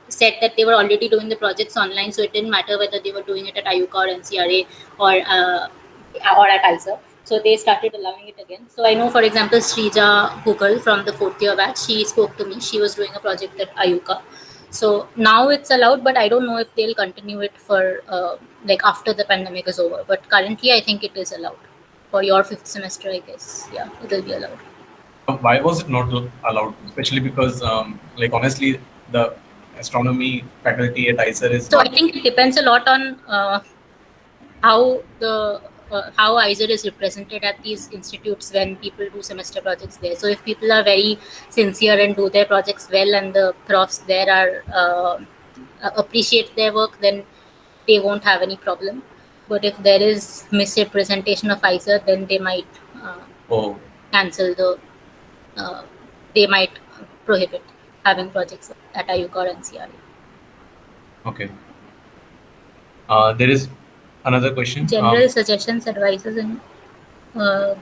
said that they were already doing the projects online, so it didn't matter whether they were doing it at IUCAA or NCRA or at ISA. So they started allowing it again. So I know, for example, Srija Google from the fourth year batch, she spoke to me. She was doing a project at IUCAA. So now it's allowed, but I don't know if they'll continue it for like after the pandemic is over. But currently, I think it is allowed for your fifth semester, I guess. Yeah, it will be allowed. Why was it not allowed? Especially because, like, honestly, the astronomy faculty at ISER is So not. I think it depends a lot on how ISER is represented at these institutes when people do semester projects there. So if people are very sincere and do their projects well, and the profs there are appreciate their work, then they won't have any problem. But if there is misrepresentation of ISER, then they might Oh, cancel the. They might prohibit having projects at IUCAA or NCRA. okay. There is another question. General suggestions, advices, and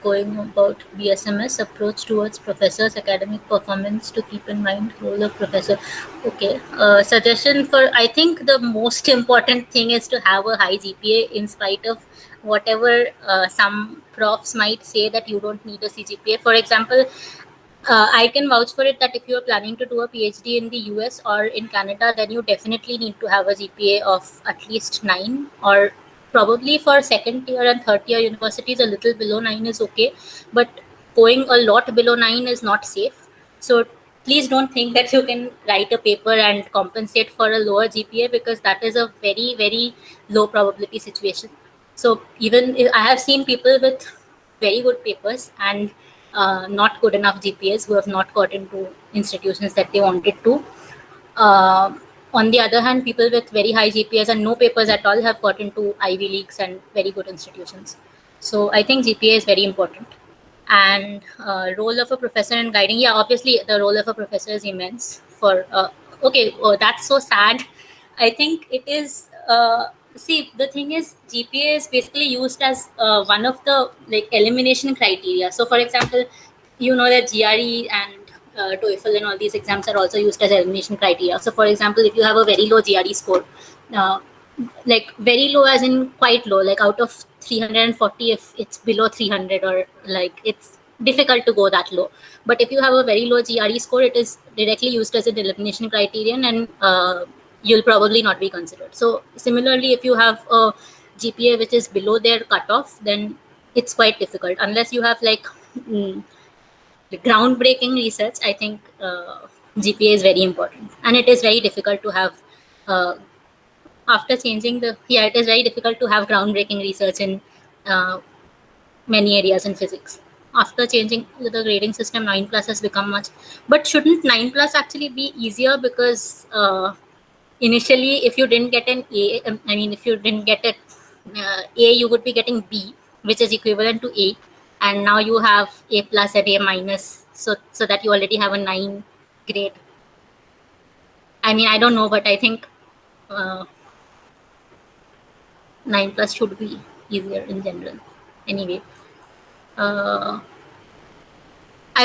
going about BSMS approach towards professors' academic performance to keep in mind role of professor. Okay, suggestion for, I think the most important thing is to have a high GPA in spite of whatever some profs might say that you don't need a CGPA. For example, I can vouch for it that if you are planning to do a PhD in the US or in Canada, then you definitely need to have a GPA of at least 9, or probably for second tier and third tier universities, a little below 9 is okay. But going a lot below 9 is not safe. So please don't think that you can write a paper and compensate for a lower GPA, because that is a very, very low probability situation. So even if, I have seen people with very good papers and not good enough GPAs who have not got into institutions that they wanted to. On the other hand, people with very high GPAs and no papers at all have got into Ivy Leagues and very good institutions. So I think GPA is very important. And role of a professor in guiding, yeah, obviously the role of a professor is immense. For that's so sad. I think it is. See, the thing is, GPA is basically used as one of the like elimination criteria. So, for example, you know that GRE and TOEFL and all these exams are also used as elimination criteria. So, for example, if you have a very low GRE score, like very low as in quite low, like out of 340, if it's below 300, or like it's difficult to go that low. But if you have a very low GRE score, it is directly used as an elimination criterion, and you'll probably not be considered. So similarly, if you have a GPA which is below their cutoff, then it's quite difficult unless you have like groundbreaking research. I think GPA is very important, and it is very difficult to have after changing it is very difficult to have groundbreaking research in many areas in physics. After changing the grading system, 9 plus has become much. But shouldn't 9 plus actually be easier? Because initially, if you didn't get an A, I mean, if you didn't get it A, you would be getting B, which is equivalent to A, and now you have A plus and A minus, so that you already have a 9 grade. I mean, I don't know, but I think 9 plus should be easier in general. Anyway, I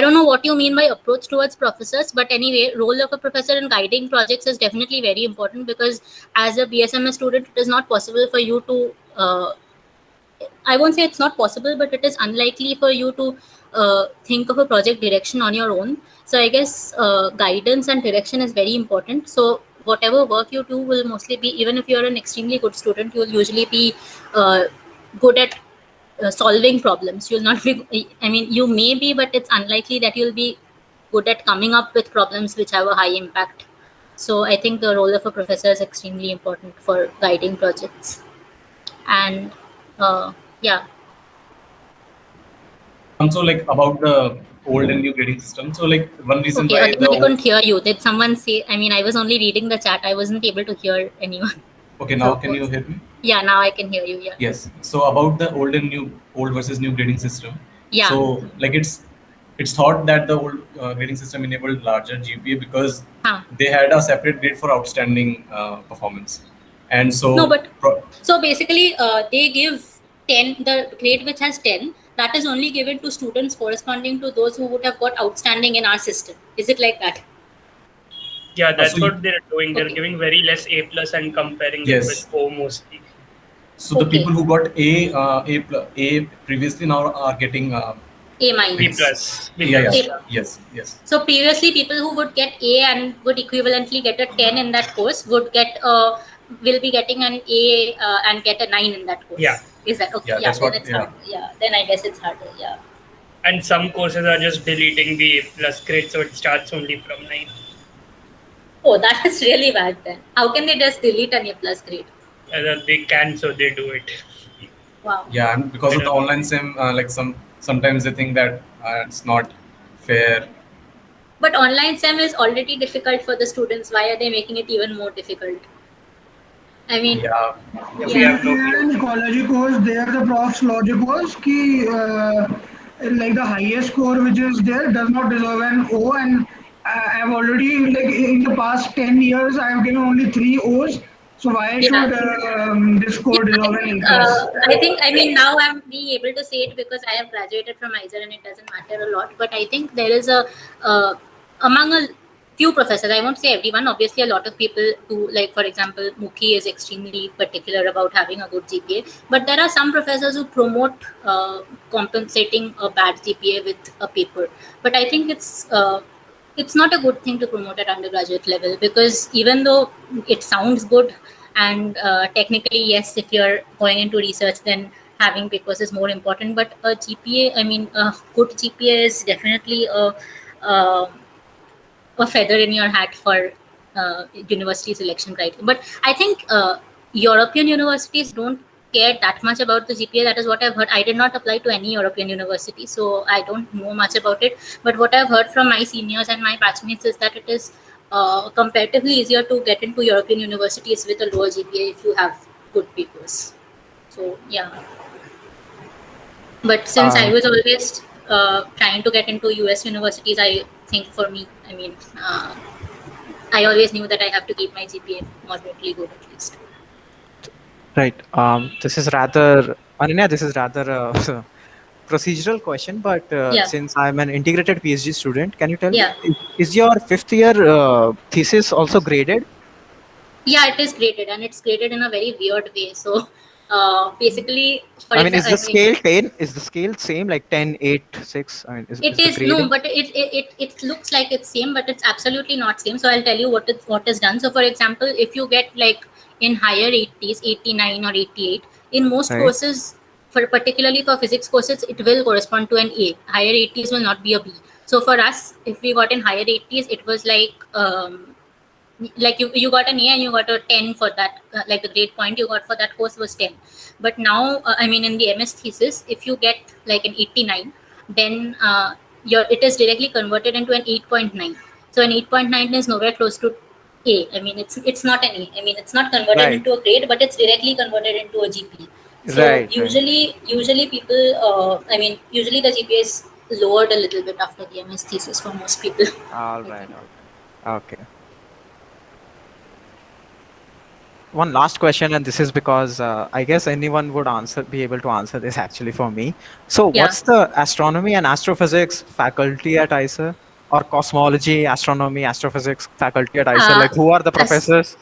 don't know what you mean by approach towards professors, but anyway, role of a professor in guiding projects is definitely very important, because as a BSMS student, it is not possible for you to, I won't say it's not possible, but it is unlikely for you to think of a project direction on your own. So I guess guidance and direction is very important. So whatever work you do will mostly be, even if you're an extremely good student, you'll usually be good at solving problems. You'll not be, I mean, you may be, but it's unlikely that you'll be good at coming up with problems which have a high impact. So I think the role of a professor is extremely important for guiding projects. And yeah. So like about the old and new grading system. So like one reason Okay, why again, the I couldn't hear you. Did someone say? I mean, I was only reading the chat. I wasn't able to hear anyone. okay, now can you hear me? Yeah, now I can hear you. Yeah. Yes. So about the old versus new grading system. Yeah. So like it's thought that the old grading system enabled larger GPA because they had a separate grade for outstanding performance, and so no, but so basically they give 10. The grade which has 10, that is only given to students corresponding to those who would have got outstanding in our system. Is it like that? Yeah, that's what they're doing. They're Okay. giving very less A plus and comparing Yes. it with O mostly. So the Okay. people who got A previously now are getting A B minus. plus. B yeah, plus. yes. So previously, people who would get A and would equivalently get a 10 in that course would get will be getting an A and get a 9 in that course. Yeah. Is that okay? Yeah, Yeah, that's then what- it's yeah. hard. Yeah, then I guess it's harder. Yeah. And some courses are just deleting the A plus grade, so it starts only from 9. Oh, that is really bad then. How can they just delete an A plus grade? They can, so they do it. Wow. Yeah, and because of the online sim, like sometimes they think that it's not fair. But online SEM is already difficult for the students. Why are they making it even more difficult? I mean, Yeah, We have no Yeah, in ecology course, there the prof's logic was ki, like the highest score which is there does not deserve an O, and I've already, like in the past 10 years, I've given only 3 O's. So why should this score deserve an A plus? I mean, now I'm being able to say it because I have graduated from ISER and it doesn't matter a lot. But I think there is among a few professors, I won't say everyone, obviously a lot of people do, like for example, Mukhi is extremely particular about having a good GPA. But there are some professors who promote compensating a bad GPA with a paper. But I think it's not a good thing to promote at undergraduate level, because even though it sounds good and technically, yes, if you're going into research, then having papers is more important. But a GPA, I mean, a good GPA is definitely a feather in your hat for university selection criteria. But I think European universities don't care that much about the GPA. That is what I've heard. I did not apply to any European university, so I don't know much about it. But what I've heard from my seniors and my batchmates is that it is comparatively easier to get into European universities with a lower GPA if you have good papers. So yeah. But since I was always trying to get into US universities, I think for me, I mean, I always knew that I have to keep my GPA moderately good at least. Right. This is rather, Ananya, this is rather a procedural question, but Yeah. since I'm an integrated PhD student, can you tell Yeah. me, is your 5th year thesis also graded? Yeah, it is graded, and it's graded in a very weird way. So basically, for I mean, is the example, scale 10? Is the scale same, like 10, 8, 6? I mean, it the is grading? no, but it looks like it's same, but it's absolutely not same. So I'll tell you what is done. So for example, if you get like in higher 80s, 89 or 88, in most Right. courses, particularly for physics courses, it will correspond to an A. Higher 80s will not be a B. So for us, if we got in higher 80s, it was like you got an A and you got a 10 for that, like the grade point you got for that course was 10. But now, I mean, in the MS thesis, if you get like an 89, then it is directly converted into an 8.9. So an 8.9 is nowhere close to A. I mean, it's not an A. I mean, it's not converted Right. into a grade, but it's directly converted into a GP. So Right. usually people, usually the GPA is lowered a little bit after the MS thesis for most people. All I right. think. All right. Okay. One last question, and this is because I guess anyone would be able to answer this actually for me. So, Yeah. what's the astronomy and astrophysics faculty at ICER, or cosmology, astronomy, astrophysics faculty at ICER? Like, who are the As- professors?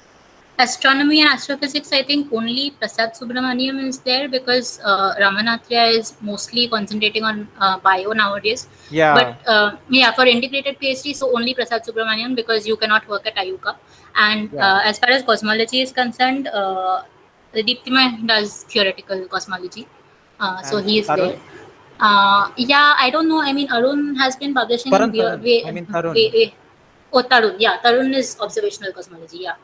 Astronomy and astrophysics, I think only Prasad Subramaniam is there because Ramanathria is mostly concentrating on bio nowadays. Yeah. But yeah, for integrated PhD, so only Prasad Subramaniam because you cannot work at Ayuka. And Yeah. as far as cosmology is concerned, Deeptima does theoretical cosmology. So And he is Tarun? there. Yeah, I don't know. I mean, Arun has been publishing Tarun. I mean, Tarun. Oh, Tarun. Yeah, Tarun is observational cosmology. Yeah.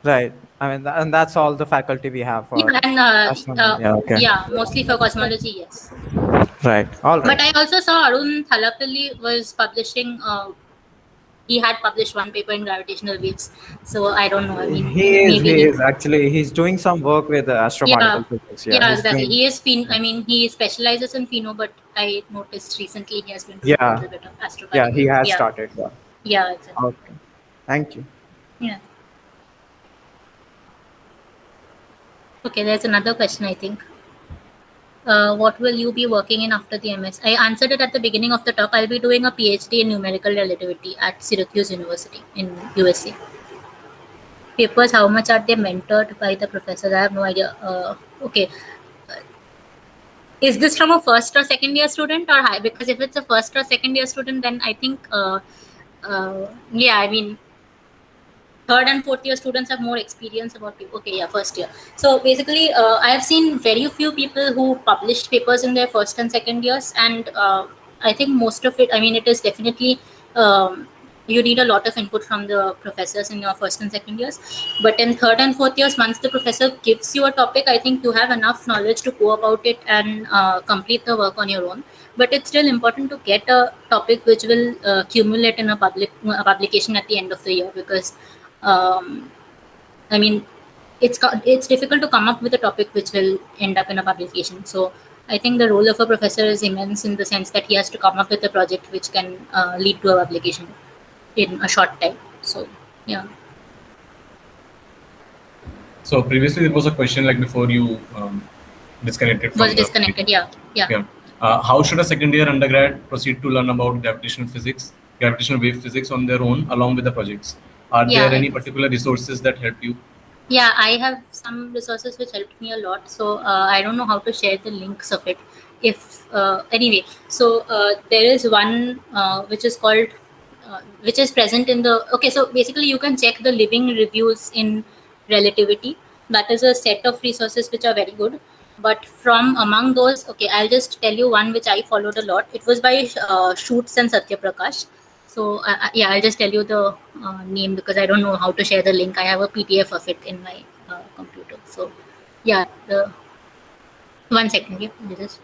Right. I mean, and that's all the faculty we have for Yeah, and astronomy. Yeah. Okay. yeah, mostly for cosmology, yes. Right. All But right. I also saw Arun Thalapalli was publishing. He had published one paper in gravitational waves, so I don't know. I mean, maybe He is actually, he's doing some work with yeah, astroparticle physics. Yeah. yeah, He's exactly. doing. He is I mean, he specializes in pheno, but I noticed recently he has been doing a Yeah. little bit of Yeah. He astroparticles. has Yeah, started. Yeah. yeah, exactly. Okay. Thank you. Yeah. Okay, there's another question, I think. What will you be working in after the MS? I answered it at the beginning of the talk. I'll be doing a PhD in numerical relativity at Syracuse University in USA. Papers, how much are they mentored by the professors? I have no idea. Okay. Is this from a first or second year student or high? Because if it's a first or second year student, then I think, yeah, I mean, third and fourth year students have more experience about people. Okay, yeah, first year. So basically, I have seen very few people who published papers in their first and second years, and I think most of it. I mean, it is definitely you need a lot of input from the professors in your first and second years. But in third and fourth years, once the professor gives you a topic, I think you have enough knowledge to go about it and complete the work on your own. But it's still important to get a topic which will accumulate in a publication at the end of the year because. I mean, it's difficult to come up with a topic which will end up in a publication. So I think the role of a professor is immense in the sense that he has to come up with a project which can lead to a publication in a short time. So yeah. So previously there was a question like before you disconnected from Was disconnected. Yeah. How should a second year undergrad proceed to learn about gravitational wave physics on their own along with the projects? Are Yeah, there any particular resources that help you? Yeah, I have some resources which helped me a lot. So I don't know how to share the links of it. If anyway, so there is one which is called, which is present in the. Okay, so basically you can check the living reviews in relativity. That is a set of resources which are very good. But from among those, okay, I'll just tell you one which I followed a lot. It was by Shoots and Satya Prakash. So yeah, I'll just tell you the name because I don't know how to share the link. I have a PDF of it in my computer. So yeah, 1 second. Yeah, just.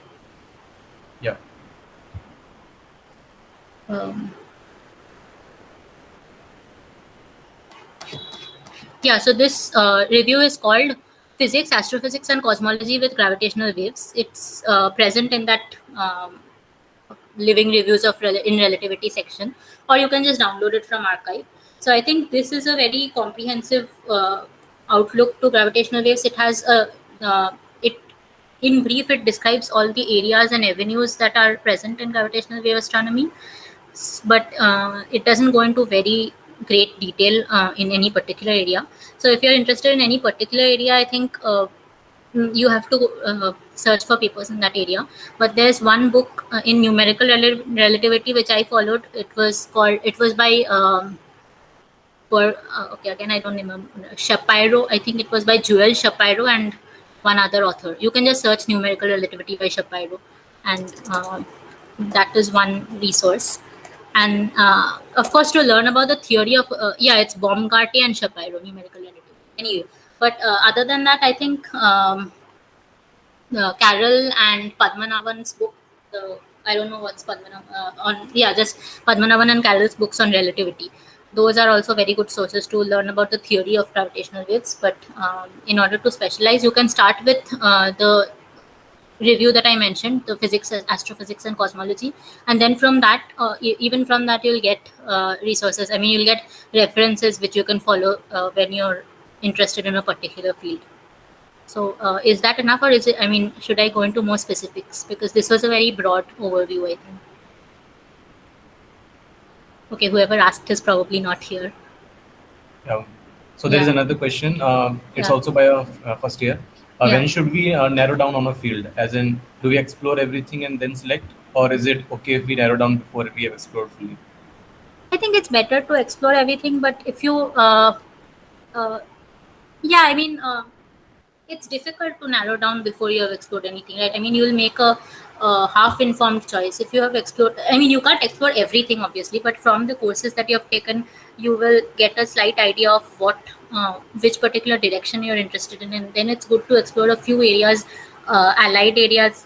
Yeah. Yeah, so this review is called Physics, Astrophysics and Cosmology with Gravitational Waves. It's present in that living reviews of in relativity section, or you can just download it from archive. So I think this is a very comprehensive outlook to gravitational waves. It has a it in brief, it describes all the areas and avenues that are present in gravitational wave astronomy, but it doesn't go into very great detail in any particular area. So if you're interested in any particular area, I think you have to search for papers in that area. But there's one book in numerical relativity which I followed. It was by okay, again I don't remember, Shapiro. I think it was by Joel Shapiro and one other author. You can just search numerical relativity by Shapiro, and that is one resource. And of course, to learn about the theory of it's Baumgartner and Shapiro, numerical relativity. Anyway, but other than that, I think Carroll and Padmanabhan's book. I don't know what's Padmanabhan just Padmanabhan and Carroll's books on relativity. Those are also very good sources to learn about the theory of gravitational waves. But in order to specialize, you can start with the review that I mentioned, the physics, astrophysics, and cosmology, and then from that, even from that, you'll get resources. I mean, you'll get references which you can follow when you're interested in a particular field. So, is that enough, or is it? I mean, should I go into more specifics, because this was a very broad overview, I think. Okay, whoever asked is probably not here. Yeah. So there is Yeah. another question. It's Yeah. also by a first year. Yeah. When should we narrow down on a field? As in, do we explore everything and then select, or is it okay if we narrow down before we have explored fully? I think it's better to explore everything, but if you, yeah, I mean, it's difficult to narrow down before you have explored anything, right? I mean, you will make a half-informed choice if you have explored. I mean, you can't explore everything, obviously, but from the courses that you have taken, you will get a slight idea of which particular direction you're interested in, and then it's good to explore a few areas, allied areas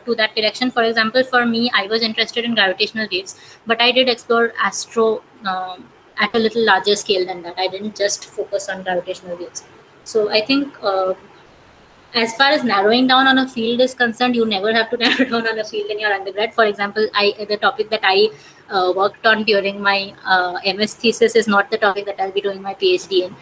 to that direction. For example, for me, I was interested in gravitational waves, but I did explore astro at a little larger scale than that. I didn't just focus on gravitational waves. So I think as far as narrowing down on a field is concerned, you never have to narrow down on a field in your undergrad. For example, the topic that I worked on during my MS thesis is not the topic that I'll be doing my PhD in.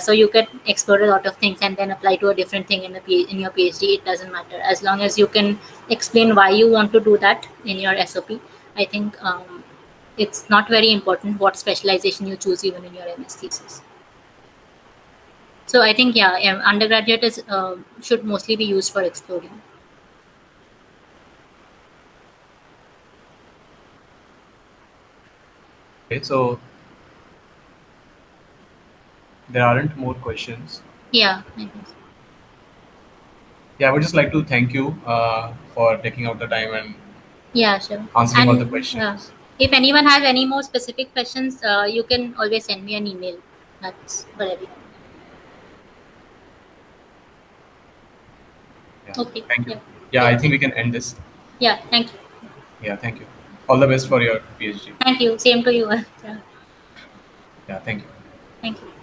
So you can explore a lot of things and then apply to a different thing in your PhD. It doesn't matter, as long as you can explain why you want to do that in your SOP. I think it's not very important what specialization you choose even in your MS thesis. So I think, yeah, undergraduate is should mostly be used for exploring. Okay, so there aren't more questions. Yeah, I guess. Yeah, I would just like to thank you for taking out the time and Yeah, sure. answering all the And questions. if anyone has any more specific questions, you can always send me an email. That's for everyone. Yeah. Okay. Thank you. Yeah. Yeah, I think we can end this. Yeah. Thank you. Yeah, thank you. All the best for your PhD. Thank you. Same to you. Yeah. Yeah, thank you. Thank you.